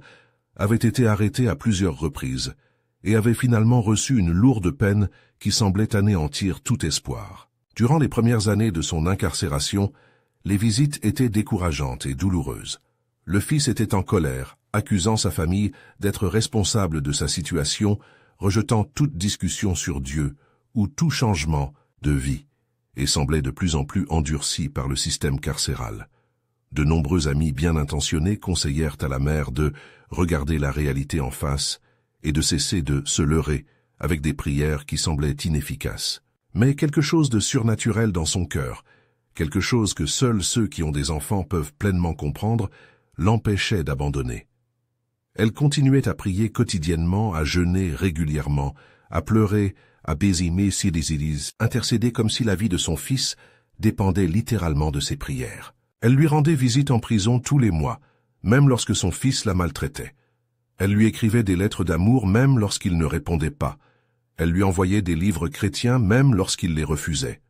Speaker 1: avait été arrêté à plusieurs reprises, et avait finalement reçu une lourde peine qui semblait anéantir tout espoir. Durant les premières années de son incarcération, les visites étaient décourageantes et douloureuses. Le fils était en colère, accusant sa famille d'être responsable de sa situation, rejetant toute discussion sur Dieu ou tout changement de vie, et semblait de plus en plus endurci par le système carcéral. De nombreux amis bien intentionnés conseillèrent à la mère de regarder la réalité en face et de cesser de se leurrer avec des prières qui semblaient inefficaces. Mais quelque chose de surnaturel dans son cœur, quelque chose que seuls ceux qui ont des enfants peuvent pleinement comprendre, l'empêchait d'abandonner. Elle continuait à prier quotidiennement, à jeûner régulièrement, à pleurer, à baiser ses intercéder comme si la vie de son fils dépendait littéralement de ses prières. Elle lui rendait visite en prison tous les mois, même lorsque son fils la maltraitait. Elle lui écrivait des lettres d'amour même lorsqu'il ne répondait pas. Elle lui envoyait des livres chrétiens même lorsqu'il les refusait.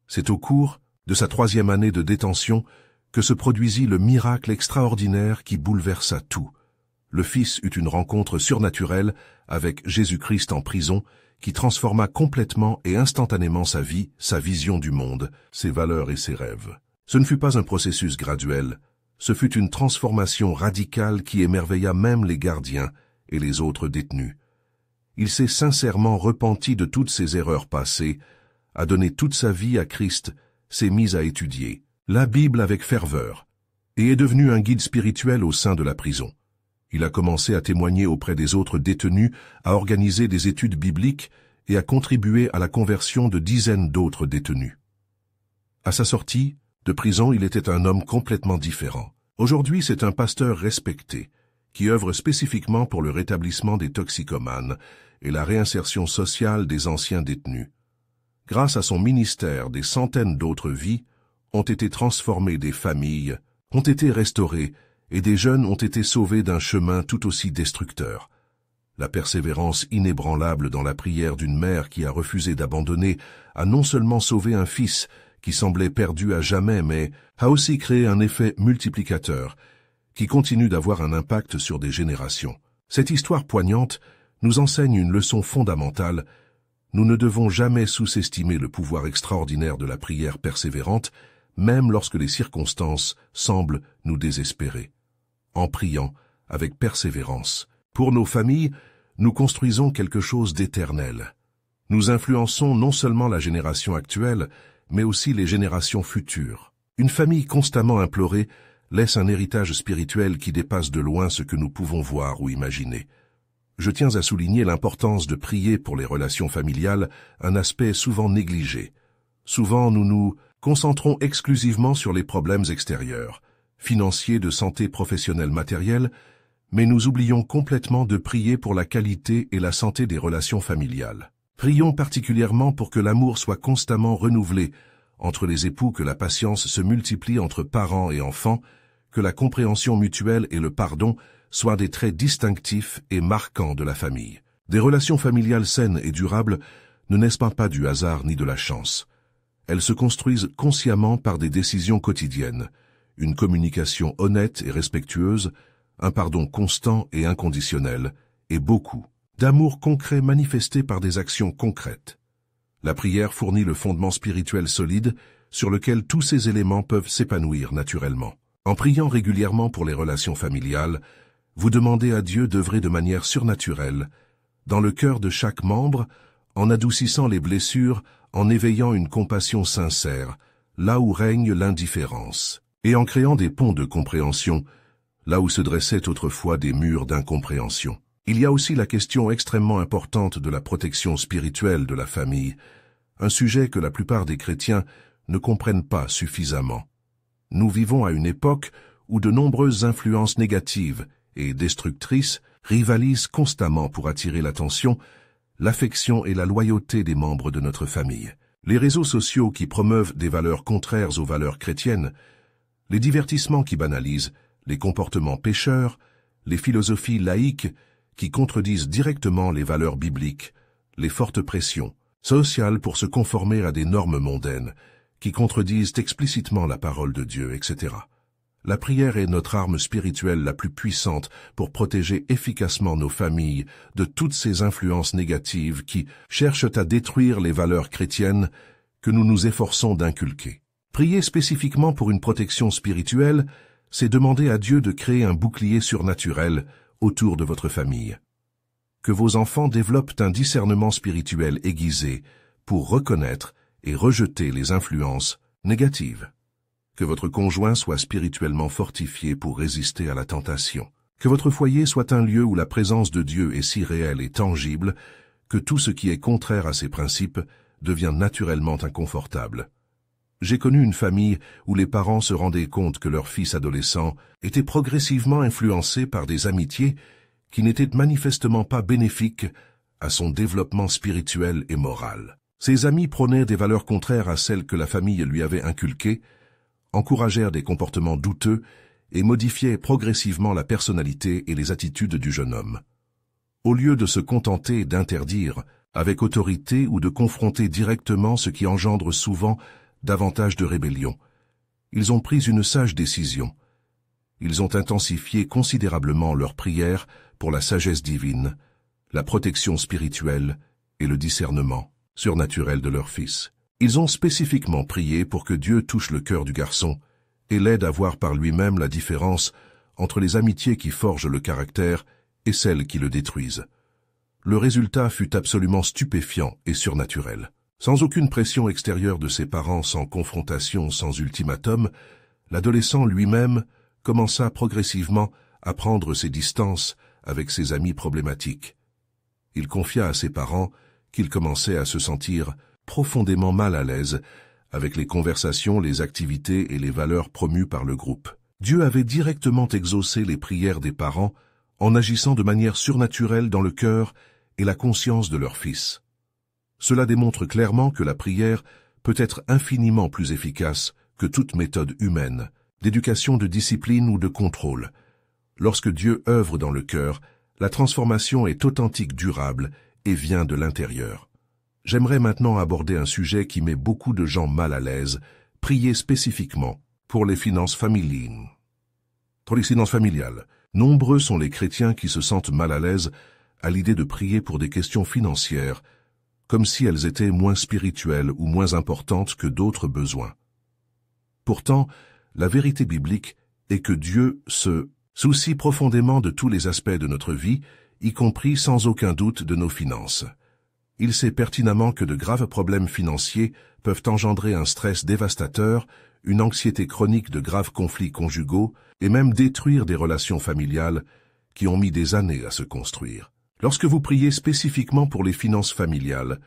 Speaker 1: C'est au cours de sa 3e année de détention que se produisit le miracle extraordinaire qui bouleversa tout. Le fils eut une rencontre surnaturelle avec Jésus-Christ en prison qui transforma complètement et instantanément sa vie, sa vision du monde, ses valeurs et ses rêves. Ce ne fut pas un processus graduel, ce fut une transformation radicale qui émerveilla même les gardiens et les autres détenus. Il s'est sincèrement repenti de toutes ses erreurs passées, a donné toute sa vie à Christ, s'est mis à étudier la Bible avec ferveur et est devenu un guide spirituel au sein de la prison. Il a commencé à témoigner auprès des autres détenus, à organiser des études bibliques et à contribuer à la conversion de dizaines d'autres détenus. À sa sortie de prison, il était un homme complètement différent. Aujourd'hui, c'est un pasteur respecté, qui œuvre spécifiquement pour le rétablissement des toxicomanes et la réinsertion sociale des anciens détenus. Grâce à son ministère, des centaines d'autres vies ont été transformées, des familles ont été restaurées et des jeunes ont été sauvés d'un chemin tout aussi destructeur. La persévérance inébranlable dans la prière d'une mère qui a refusé d'abandonner a non seulement sauvé un fils qui semblait perdu à jamais, mais a aussi créé un effet multiplicateur qui continue d'avoir un impact sur des générations. Cette histoire poignante nous enseigne une leçon fondamentale. Nous ne devons jamais sous-estimer le pouvoir extraordinaire de la prière persévérante, même lorsque les circonstances semblent nous désespérer. En priant avec persévérance, pour nos familles, nous construisons quelque chose d'éternel. Nous influençons non seulement la génération actuelle, mais aussi les générations futures. Une famille constamment implorée laisse un héritage spirituel qui dépasse de loin ce que nous pouvons voir ou imaginer. Je tiens à souligner l'importance de prier pour les relations familiales, un aspect souvent négligé. Souvent, nous nous concentrons exclusivement sur les problèmes extérieurs, financiers, de santé, professionnelle, matérielle, mais nous oublions complètement de prier pour la qualité et la santé des relations familiales. Prions particulièrement pour que l'amour soit constamment renouvelé entre les époux, que la patience se multiplie entre parents et enfants, que la compréhension mutuelle et le pardon soient des traits distinctifs et marquants de la famille. Des relations familiales saines et durables ne naissent pas du hasard ni de la chance. Elles se construisent consciemment par des décisions quotidiennes, une communication honnête et respectueuse, un pardon constant et inconditionnel, et beaucoup d'amour concret manifesté par des actions concrètes. La prière fournit le fondement spirituel solide sur lequel tous ces éléments peuvent s'épanouir naturellement. En priant régulièrement pour les relations familiales, vous demandez à Dieu d'œuvrer de manière surnaturelle dans le cœur de chaque membre, en adoucissant les blessures, en éveillant une compassion sincère, là où règne l'indifférence, et en créant des ponts de compréhension, là où se dressaient autrefois des murs d'incompréhension. Il y a aussi la question extrêmement importante de la protection spirituelle de la famille, un sujet que la plupart des chrétiens ne comprennent pas suffisamment. Nous vivons à une époque où de nombreuses influences négatives et destructrices rivalisent constamment pour attirer l'attention, l'affection et la loyauté des membres de notre famille. Les réseaux sociaux qui promeuvent des valeurs contraires aux valeurs chrétiennes, les divertissements qui banalisent les comportements pécheurs, les philosophies laïques qui contredisent directement les valeurs bibliques, les fortes pressions sociales pour se conformer à des normes mondaines qui contredisent explicitement la parole de Dieu, etc. La prière est notre arme spirituelle la plus puissante pour protéger efficacement nos familles de toutes ces influences négatives qui cherchent à détruire les valeurs chrétiennes que nous nous efforçons d'inculquer. Prier spécifiquement pour une protection spirituelle, c'est demander à Dieu de créer un bouclier surnaturel autour de votre famille. Que vos enfants développent un discernement spirituel aiguisé pour reconnaître et rejeter les influences négatives. Que votre conjoint soit spirituellement fortifié pour résister à la tentation. Que votre foyer soit un lieu où la présence de Dieu est si réelle et tangible que tout ce qui est contraire à ses principes devient naturellement inconfortable. J'ai connu une famille où les parents se rendaient compte que leur fils adolescent était progressivement influencé par des amitiés qui n'étaient manifestement pas bénéfiques à son développement spirituel et moral. Ses amis prônaient des valeurs contraires à celles que la famille lui avait inculquées, encouragèrent des comportements douteux et modifiaient progressivement la personnalité et les attitudes du jeune homme. Au lieu de se contenter d'interdire avec autorité ou de confronter directement ce qui engendre souvent davantage de rébellion, ils ont pris une sage décision. Ils ont intensifié considérablement leurs prières pour la sagesse divine, la protection spirituelle et le discernement surnaturel de leur fils. Ils ont spécifiquement prié pour que Dieu touche le cœur du garçon et l'aide à voir par lui-même la différence entre les amitiés qui forgent le caractère et celles qui le détruisent. Le résultat fut absolument stupéfiant et surnaturel. Sans aucune pression extérieure de ses parents, sans confrontation, sans ultimatum, l'adolescent lui-même commença progressivement à prendre ses distances avec ses amis problématiques. Il confia à ses parents qu'il commençait à se sentir profondément mal à l'aise avec les conversations, les activités et les valeurs promues par le groupe. Dieu avait directement exaucé les prières des parents en agissant de manière surnaturelle dans le cœur et la conscience de leur fils. Cela démontre clairement que la prière peut être infiniment plus efficace que toute méthode humaine, d'éducation, de discipline ou de contrôle. Lorsque Dieu œuvre dans le cœur, la transformation est authentique, durable et vient de l'intérieur. J'aimerais maintenant aborder un sujet qui met beaucoup de gens mal à l'aise, prier spécifiquement pour les finances familiales. Pour les finances familiales, nombreux sont les chrétiens qui se sentent mal à l'aise à l'idée de prier pour des questions financières, comme si elles étaient moins spirituelles ou moins importantes que d'autres besoins. Pourtant, la vérité biblique est que Dieu se soucie profondément de tous les aspects de notre vie, y compris sans aucun doute de nos finances. Il sait pertinemment que de graves problèmes financiers peuvent engendrer un stress dévastateur, une anxiété chronique, de graves conflits conjugaux et même détruire des relations familiales qui ont mis des années à se construire. Lorsque vous priez spécifiquement pour les finances familiales,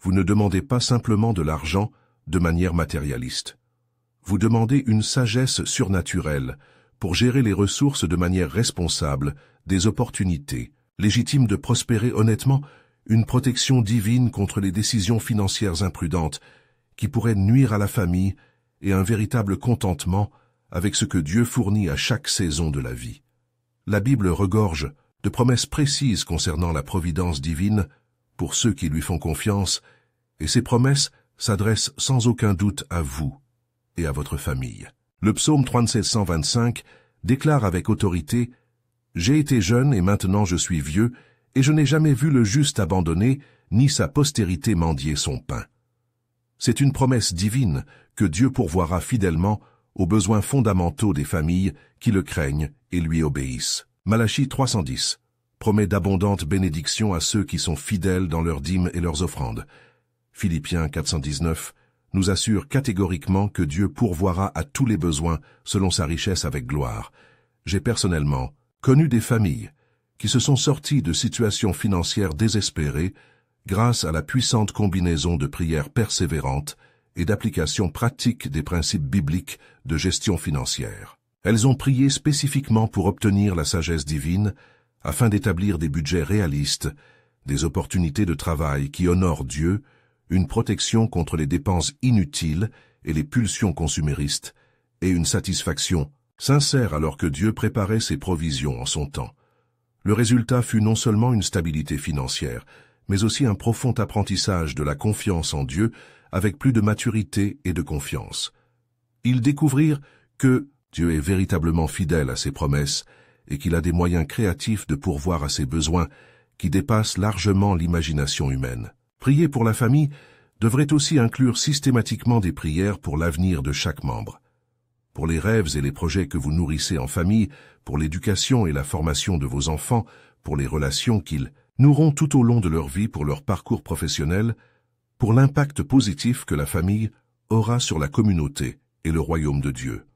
Speaker 1: vous ne demandez pas simplement de l'argent de manière matérialiste. Vous demandez une sagesse surnaturelle pour gérer les ressources de manière responsable, des opportunités légitimes de prospérer honnêtement, une protection divine contre les décisions financières imprudentes qui pourraient nuire à la famille et un véritable contentement avec ce que Dieu fournit à chaque saison de la vie. La Bible regorge de promesses précises concernant la providence divine pour ceux qui lui font confiance, et ces promesses s'adressent sans aucun doute à vous et à votre famille. Le psaume 37:125 déclare avec autorité « J'ai été jeune et maintenant je suis vieux, et je n'ai jamais vu le juste abandonné, ni sa postérité mendier son pain. » C'est une promesse divine que Dieu pourvoira fidèlement aux besoins fondamentaux des familles qui le craignent et lui obéissent. Malachie 3:10 promet d'abondantes bénédictions à ceux qui sont fidèles dans leurs dîmes et leurs offrandes. Philippiens 4:19 nous assure catégoriquement que Dieu pourvoira à tous les besoins selon sa richesse avec gloire. J'ai personnellement connu des familles qui se sont sorties de situations financières désespérées grâce à la puissante combinaison de prières persévérantes et d'application pratique des principes bibliques de gestion financière. Elles ont prié spécifiquement pour obtenir la sagesse divine afin d'établir des budgets réalistes, des opportunités de travail qui honorent Dieu, une protection contre les dépenses inutiles et les pulsions consuméristes, et une satisfaction sincère alors que Dieu préparait ses provisions en son temps. Le résultat fut non seulement une stabilité financière, mais aussi un profond apprentissage de la confiance en Dieu avec plus de maturité et de confiance. Ils découvrirent que Dieu est véritablement fidèle à ses promesses et qu'il a des moyens créatifs de pourvoir à ses besoins qui dépassent largement l'imagination humaine. Prier pour la famille devrait aussi inclure systématiquement des prières pour l'avenir de chaque membre. Pour les rêves et les projets que vous nourrissez en famille, pour l'éducation et la formation de vos enfants, pour les relations qu'ils nourront tout au long de leur vie, pour leur parcours professionnel, pour l'impact positif que la famille aura sur la communauté et le royaume de Dieu.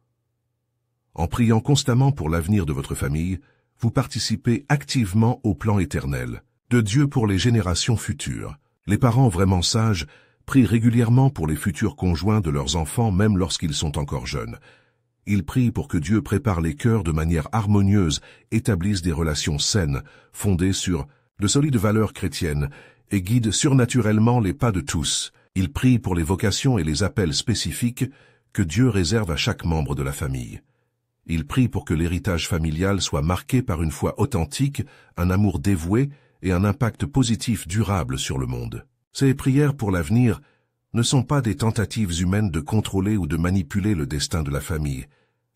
Speaker 1: En priant constamment pour l'avenir de votre famille, vous participez activement au plan éternel de Dieu pour les générations futures. Les parents vraiment sages prient régulièrement pour les futurs conjoints de leurs enfants, même lorsqu'ils sont encore jeunes. Ils prient pour que Dieu prépare les cœurs de manière harmonieuse, établisse des relations saines, fondées sur de solides valeurs chrétiennes, et guide surnaturellement les pas de tous. Ils prient pour les vocations et les appels spécifiques que Dieu réserve à chaque membre de la famille. Ils prient pour que l'héritage familial soit marqué par une foi authentique, un amour dévoué et un impact positif durable sur le monde. Ces prières pour l'avenir ne sont pas des tentatives humaines de contrôler ou de manipuler le destin de la famille.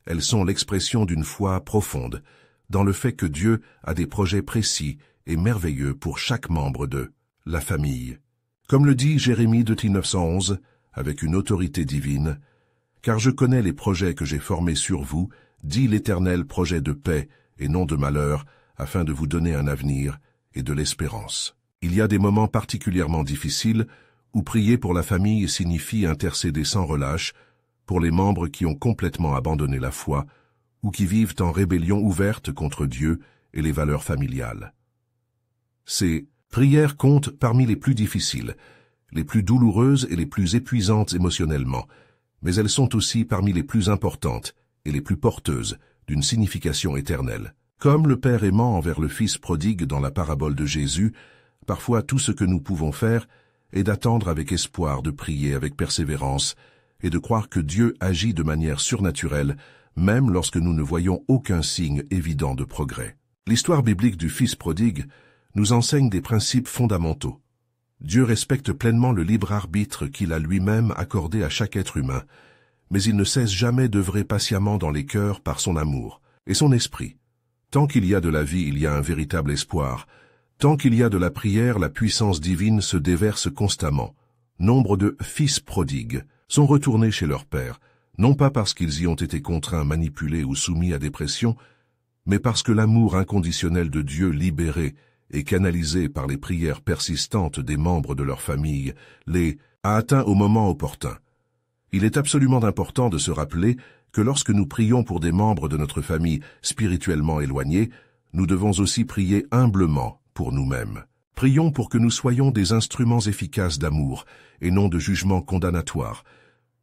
Speaker 1: Elles sont l'expression d'une foi profonde, dans le fait que Dieu a des projets précis et merveilleux pour chaque membre de la famille. Comme le dit Jérémie 2:911, avec une autorité divine, « Car je connais les projets que j'ai formés sur vous, dit l'Éternel, projet de paix et non de malheur, afin de vous donner un avenir et de l'espérance. » Il y a des moments particulièrement difficiles où prier pour la famille signifie intercéder sans relâche pour les membres qui ont complètement abandonné la foi ou qui vivent en rébellion ouverte contre Dieu et les valeurs familiales. Ces prières comptent parmi les plus difficiles, les plus douloureuses et les plus épuisantes émotionnellement, mais elles sont aussi parmi les plus importantes et les plus porteuses d'une signification éternelle. Comme le Père aimant envers le Fils prodigue dans la parabole de Jésus, parfois tout ce que nous pouvons faire est d'attendre avec espoir, de prier avec persévérance et de croire que Dieu agit de manière surnaturelle, même lorsque nous ne voyons aucun signe évident de progrès. L'histoire biblique du Fils prodigue nous enseigne des principes fondamentaux. Dieu respecte pleinement le libre arbitre qu'il a lui-même accordé à chaque être humain, mais il ne cesse jamais d'œuvrer patiemment dans les cœurs par son amour et son esprit. Tant qu'il y a de la vie, il y a un véritable espoir. Tant qu'il y a de la prière, la puissance divine se déverse constamment. Nombre de fils prodigues sont retournés chez leur père, non pas parce qu'ils y ont été contraints, manipulés ou soumis à des pressions, mais parce que l'amour inconditionnel de Dieu libéré et canalisé par les prières persistantes des membres de leur famille les a atteints au moment opportun. Il est absolument important de se rappeler que lorsque nous prions pour des membres de notre famille spirituellement éloignés, nous devons aussi prier humblement pour nous-mêmes. Prions pour que nous soyons des instruments efficaces d'amour et non de jugement condamnatoire,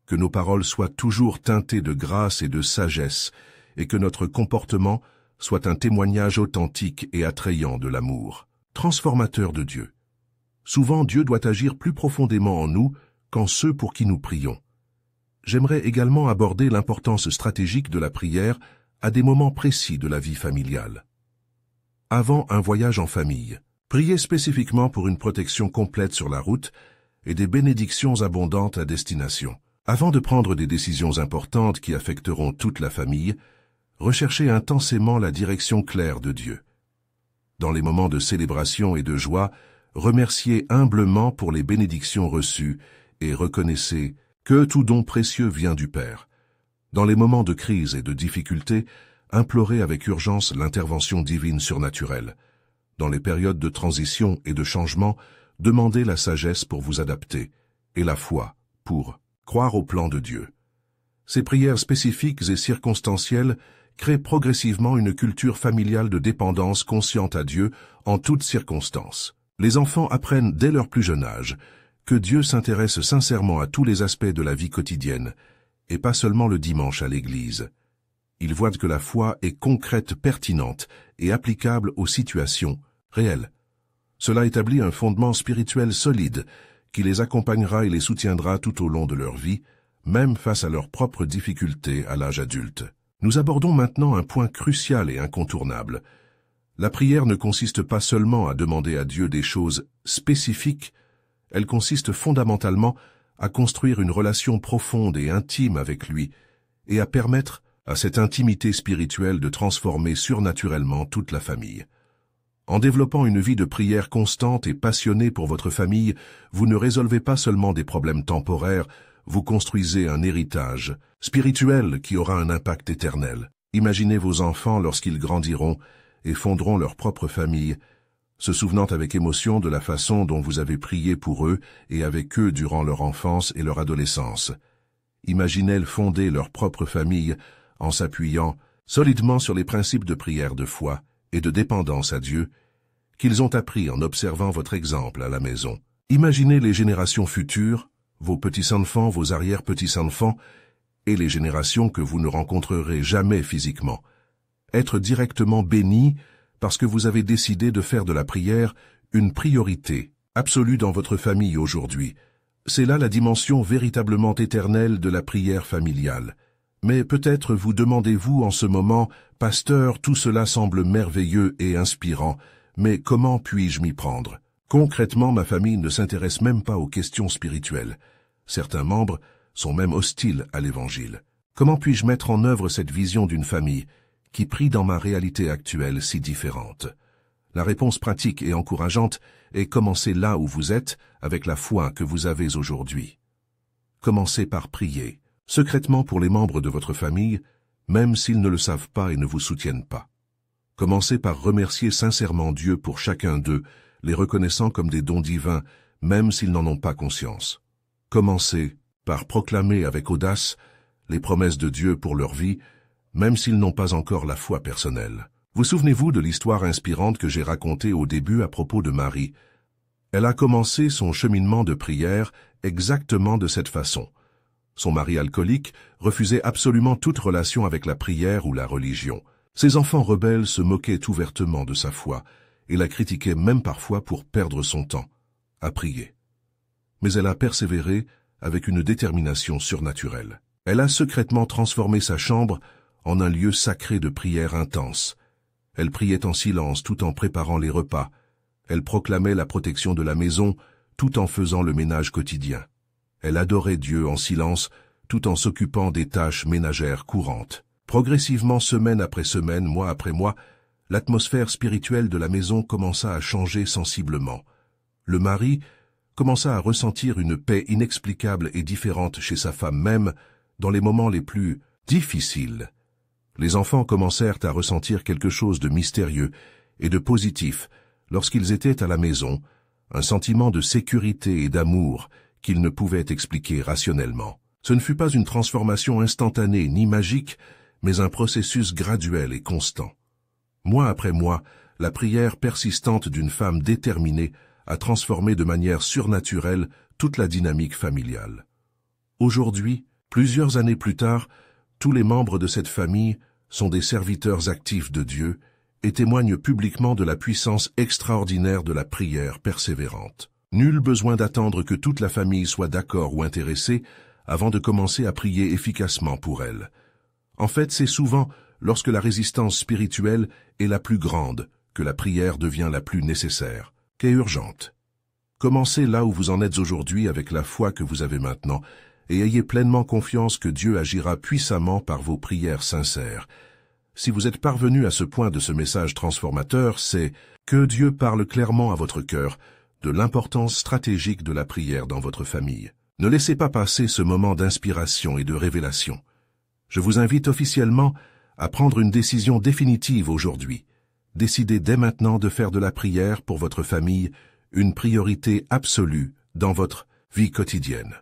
Speaker 1: que nos paroles soient toujours teintées de grâce et de sagesse, et que notre comportement soit un témoignage authentique et attrayant de l'amour, transformateur de Dieu. Souvent, Dieu doit agir plus profondément en nous qu'en ceux pour qui nous prions. J'aimerais également aborder l'importance stratégique de la prière à des moments précis de la vie familiale. Avant un voyage en famille, priez spécifiquement pour une protection complète sur la route et des bénédictions abondantes à destination. Avant de prendre des décisions importantes qui affecteront toute la famille, recherchez intensément la direction claire de Dieu. Dans les moments de célébration et de joie, remerciez humblement pour les bénédictions reçues et reconnaissez que tout don précieux vient du Père. Dans les moments de crise et de difficulté, implorez avec urgence l'intervention divine surnaturelle. Dans les périodes de transition et de changement, demandez la sagesse pour vous adapter et la foi pour croire au plan de Dieu. Ces prières spécifiques et circonstancielles créent progressivement une culture familiale de dépendance consciente à Dieu en toutes circonstances. Les enfants apprennent dès leur plus jeune âge que Dieu s'intéresse sincèrement à tous les aspects de la vie quotidienne, et pas seulement le dimanche à l'église. Ils voient que la foi est concrète, pertinente et applicable aux situations réelles. Cela établit un fondement spirituel solide qui les accompagnera et les soutiendra tout au long de leur vie, même face à leurs propres difficultés à l'âge adulte. Nous abordons maintenant un point crucial et incontournable. La prière ne consiste pas seulement à demander à Dieu des choses spécifiques, elle consiste fondamentalement à construire une relation profonde et intime avec lui et à permettre à cette intimité spirituelle de transformer surnaturellement toute la famille. En développant une vie de prière constante et passionnée pour votre famille, vous ne résolvez pas seulement des problèmes temporaires, vous construisez un héritage spirituel qui aura un impact éternel. Imaginez vos enfants lorsqu'ils grandiront et fonderont leur propre famille, se souvenant avec émotion de la façon dont vous avez prié pour eux et avec eux durant leur enfance et leur adolescence. Imaginez-les fonder leur propre famille en s'appuyant solidement sur les principes de prière de foi et de dépendance à Dieu qu'ils ont appris en observant votre exemple à la maison. Imaginez les générations futures, vos petits-enfants, vos arrière-petits-enfants et les générations que vous ne rencontrerez jamais physiquement. Être directement bénis parce que vous avez décidé de faire de la prière une priorité absolue dans votre famille aujourd'hui. C'est là la dimension véritablement éternelle de la prière familiale. Mais peut-être vous demandez-vous en ce moment, « Pasteur, tout cela semble merveilleux et inspirant, mais comment puis-je m'y prendre ?» Concrètement, ma famille ne s'intéresse même pas aux questions spirituelles. Certains membres sont même hostiles à l'Évangile. Comment puis-je mettre en œuvre cette vision d'une famille qui prie dans ma réalité actuelle si différente? La réponse pratique et encourageante est commencer là où vous êtes avec la foi que vous avez aujourd'hui. Commencez par prier, secrètement pour les membres de votre famille, même s'ils ne le savent pas et ne vous soutiennent pas. Commencez par remercier sincèrement Dieu pour chacun d'eux, les reconnaissant comme des dons divins, même s'ils n'en ont pas conscience. Commencez par proclamer avec audace les promesses de Dieu pour leur vie, même s'ils n'ont pas encore la foi personnelle. Vous souvenez-vous de l'histoire inspirante que j'ai racontée au début à propos de Marie? Elle a commencé son cheminement de prière exactement de cette façon. Son mari alcoolique refusait absolument toute relation avec la prière ou la religion. Ses enfants rebelles se moquaient ouvertement de sa foi et la critiquaient même parfois pour perdre son temps à prier. Mais elle a persévéré avec une détermination surnaturelle. Elle a secrètement transformé sa chambre en un lieu sacré de prière intense. Elle priait en silence tout en préparant les repas. Elle proclamait la protection de la maison tout en faisant le ménage quotidien. Elle adorait Dieu en silence tout en s'occupant des tâches ménagères courantes. Progressivement, semaine après semaine, mois après mois, l'atmosphère spirituelle de la maison commença à changer sensiblement. Le mari commença à ressentir une paix inexplicable et différente chez sa femme même dans les moments les plus difficiles. Les enfants commencèrent à ressentir quelque chose de mystérieux et de positif lorsqu'ils étaient à la maison, un sentiment de sécurité et d'amour qu'ils ne pouvaient expliquer rationnellement. Ce ne fut pas une transformation instantanée ni magique, mais un processus graduel et constant. Mois après mois, la prière persistante d'une femme déterminée a transformé de manière surnaturelle toute la dynamique familiale. Aujourd'hui, plusieurs années plus tard, tous les membres de cette famille sont des serviteurs actifs de Dieu et témoignent publiquement de la puissance extraordinaire de la prière persévérante. Nul besoin d'attendre que toute la famille soit d'accord ou intéressée avant de commencer à prier efficacement pour elle. En fait, c'est souvent lorsque la résistance spirituelle est la plus grande que la prière devient la plus nécessaire, qu'est urgente. Commencez là où vous en êtes aujourd'hui avec la foi que vous avez maintenant et ayez pleinement confiance que Dieu agira puissamment par vos prières sincères. Si vous êtes parvenu à ce point de ce message transformateur, c'est que Dieu parle clairement à votre cœur de l'importance stratégique de la prière dans votre famille. Ne laissez pas passer ce moment d'inspiration et de révélation. Je vous invite officiellement à prendre une décision définitive aujourd'hui. Décidez dès maintenant de faire de la prière pour votre famille une priorité absolue dans votre vie quotidienne.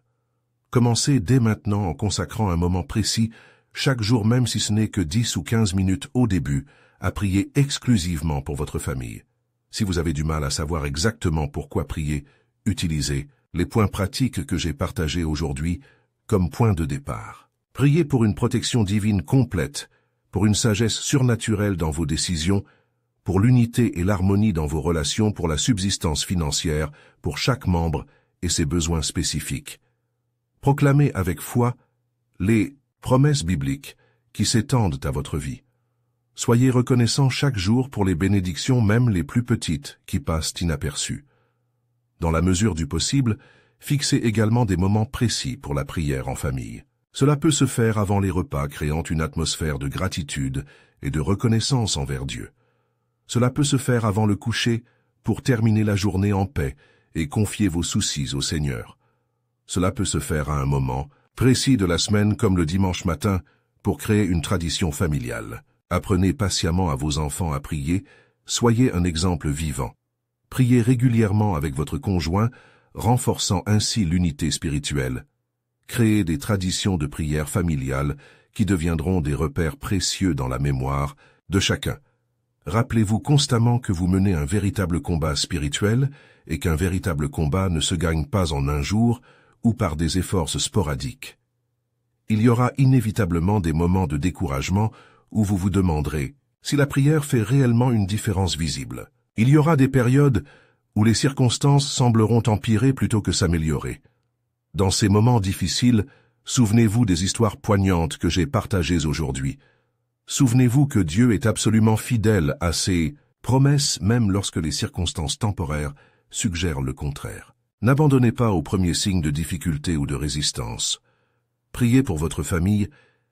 Speaker 1: Commencez dès maintenant en consacrant un moment précis, chaque jour même si ce n'est que 10 ou 15 minutes au début, à prier exclusivement pour votre famille. Si vous avez du mal à savoir exactement pourquoi prier, utilisez les points pratiques que j'ai partagés aujourd'hui comme point de départ. Priez pour une protection divine complète, pour une sagesse surnaturelle dans vos décisions, pour l'unité et l'harmonie dans vos relations, pour la subsistance financière, pour chaque membre et ses besoins spécifiques. Proclamez avec foi les promesses bibliques qui s'étendent à votre vie. Soyez reconnaissants chaque jour pour les bénédictions, même les plus petites, qui passent inaperçues. Dans la mesure du possible, fixez également des moments précis pour la prière en famille. Cela peut se faire avant les repas, créant une atmosphère de gratitude et de reconnaissance envers Dieu. Cela peut se faire avant le coucher, pour terminer la journée en paix et confier vos soucis au Seigneur. Cela peut se faire à un moment précis de la semaine comme le dimanche matin pour créer une tradition familiale. Apprenez patiemment à vos enfants à prier, soyez un exemple vivant. Priez régulièrement avec votre conjoint, renforçant ainsi l'unité spirituelle. Créez des traditions de prière familiale qui deviendront des repères précieux dans la mémoire de chacun. Rappelez-vous constamment que vous menez un véritable combat spirituel et qu'un véritable combat ne se gagne pas en un jour ou par des efforts sporadiques. Il y aura inévitablement des moments de découragement où vous vous demanderez si la prière fait réellement une différence visible. Il y aura des périodes où les circonstances sembleront empirer plutôt que s'améliorer. Dans ces moments difficiles, souvenez-vous des histoires poignantes que j'ai partagées aujourd'hui. Souvenez-vous que Dieu est absolument fidèle à ses promesses même lorsque les circonstances temporaires suggèrent le contraire. N'abandonnez pas aux premiers signes de difficulté ou de résistance. Prier pour votre famille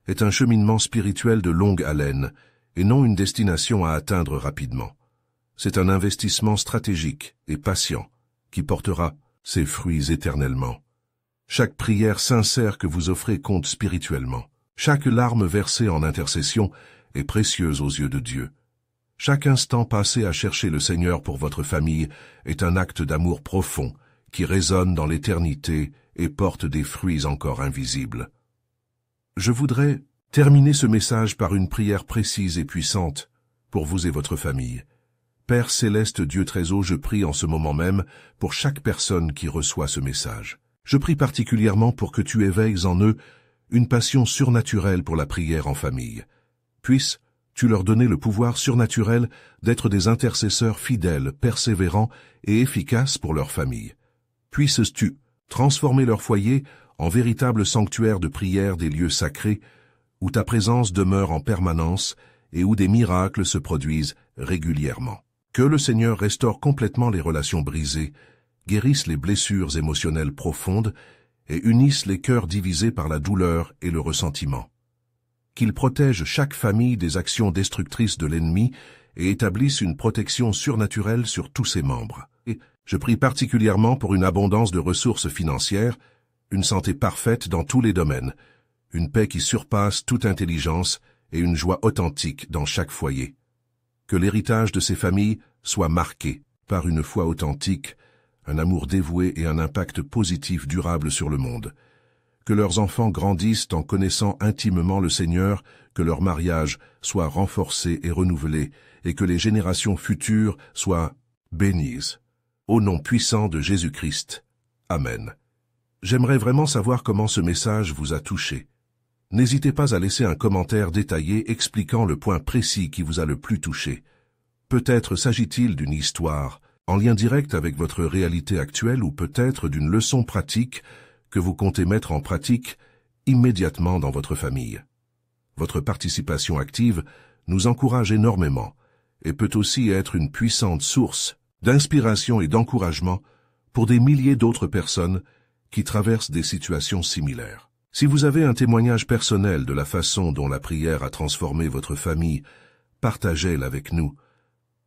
Speaker 1: est un cheminement spirituel de longue haleine et non une destination à atteindre rapidement. C'est un investissement stratégique et patient qui portera ses fruits éternellement. Chaque prière sincère que vous offrez compte spirituellement. Chaque larme versée en intercession est précieuse aux yeux de Dieu. Chaque instant passé à chercher le Seigneur pour votre famille est un acte d'amour profond qui résonne dans l'éternité et porte des fruits encore invisibles. Je voudrais terminer ce message par une prière précise et puissante pour vous et votre famille. Père céleste, Dieu très haut, je prie en ce moment même pour chaque personne qui reçoit ce message. Je prie particulièrement pour que tu éveilles en eux une passion surnaturelle pour la prière en famille. Puisse Tu leur donnais le pouvoir surnaturel d'être des intercesseurs fidèles, persévérants et efficaces pour leur famille. Puisses-tu transformer leur foyer en véritable sanctuaire de prière des lieux sacrés, où ta présence demeure en permanence et où des miracles se produisent régulièrement. Que le Seigneur restaure complètement les relations brisées, guérisse les blessures émotionnelles profondes et unisse les cœurs divisés par la douleur et le ressentiment. Qu'il protège chaque famille des actions destructrices de l'ennemi et établisse une protection surnaturelle sur tous ses membres. Et je prie particulièrement pour une abondance de ressources financières, une santé parfaite dans tous les domaines, une paix qui surpasse toute intelligence et une joie authentique dans chaque foyer. Que l'héritage de ces familles soit marqué par une foi authentique, un amour dévoué et un impact positif durable sur le monde. Que leurs enfants grandissent en connaissant intimement le Seigneur, que leur mariage soit renforcé et renouvelé, et que les générations futures soient bénies. Au nom puissant de Jésus-Christ. Amen. J'aimerais vraiment savoir comment ce message vous a touché. N'hésitez pas à laisser un commentaire détaillé expliquant le point précis qui vous a le plus touché. Peut-être s'agit-il d'une histoire en lien direct avec votre réalité actuelle ou peut-être d'une leçon pratique que vous comptez mettre en pratique immédiatement dans votre famille. Votre participation active nous encourage énormément et peut aussi être une puissante source d'inspiration et d'encouragement pour des milliers d'autres personnes qui traversent des situations similaires. Si vous avez un témoignage personnel de la façon dont la prière a transformé votre famille, partagez-le avec nous.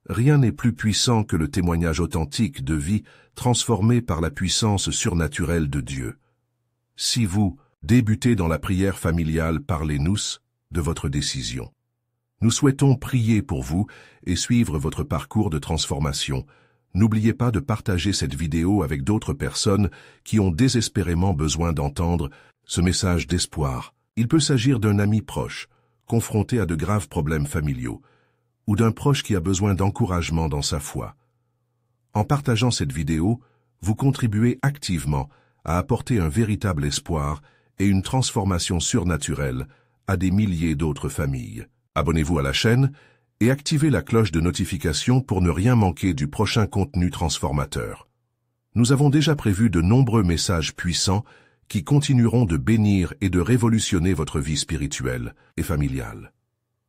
Speaker 1: Rien n'est plus puissant que le témoignage authentique de vie transformée par la puissance surnaturelle de Dieu. Si vous débutez dans la prière familiale, parlez-nous de votre décision. Nous souhaitons prier pour vous et suivre votre parcours de transformation. N'oubliez pas de partager cette vidéo avec d'autres personnes qui ont désespérément besoin d'entendre ce message d'espoir. Il peut s'agir d'un ami proche, confronté à de graves problèmes familiaux, ou d'un proche qui a besoin d'encouragement dans sa foi. En partageant cette vidéo, vous contribuez activement à apporter un véritable espoir et une transformation surnaturelle à des milliers d'autres familles. Abonnez-vous à la chaîne et activez la cloche de notification pour ne rien manquer du prochain contenu transformateur. Nous avons déjà prévu de nombreux messages puissants qui continueront de bénir et de révolutionner votre vie spirituelle et familiale.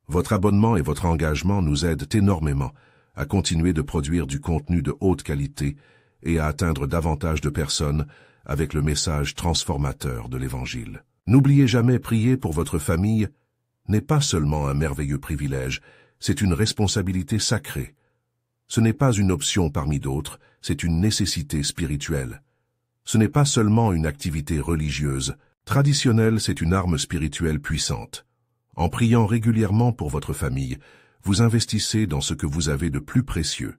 Speaker 1: Votre abonnement et votre engagement nous aident énormément à continuer de produire du contenu de haute qualité et à atteindre davantage de personnes avec le message transformateur de l'Évangile. N'oubliez jamais, prier pour votre famille n'est pas seulement un merveilleux privilège, c'est une responsabilité sacrée. Ce n'est pas une option parmi d'autres, c'est une nécessité spirituelle. Ce n'est pas seulement une activité religieuse. Traditionnelle, c'est une arme spirituelle puissante. En priant régulièrement pour votre famille, vous investissez dans ce que vous avez de plus précieux.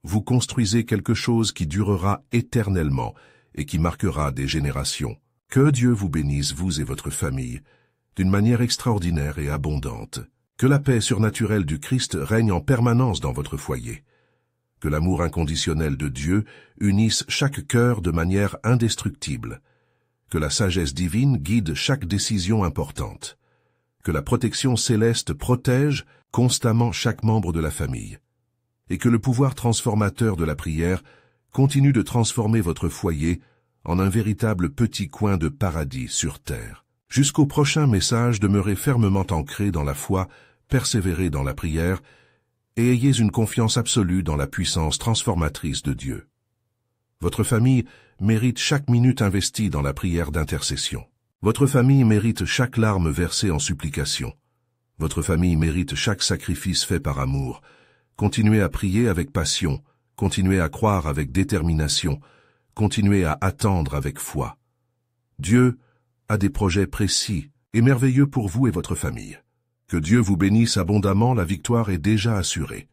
Speaker 1: Vous construisez quelque chose qui durera éternellement et qui marquera des générations. Que Dieu vous bénisse, vous et votre famille, d'une manière extraordinaire et abondante. Que la paix surnaturelle du Christ règne en permanence dans votre foyer. Que l'amour inconditionnel de Dieu unisse chaque cœur de manière indestructible. Que la sagesse divine guide chaque décision importante. Que la protection céleste protège constamment chaque membre de la famille. Et que le pouvoir transformateur de la prière continue de transformer votre foyer en un véritable petit coin de paradis sur terre. Jusqu'au prochain message, demeurez fermement ancrés dans la foi, persévérez dans la prière et ayez une confiance absolue dans la puissance transformatrice de Dieu. Votre famille mérite chaque minute investie dans la prière d'intercession. Votre famille mérite chaque larme versée en supplication. Votre famille mérite chaque sacrifice fait par amour. Continuez à prier avec passion, continuez à croire avec détermination, continuez à attendre avec foi. Dieu a des projets précis et merveilleux pour vous et votre famille. Que Dieu vous bénisse abondamment, la victoire est déjà assurée.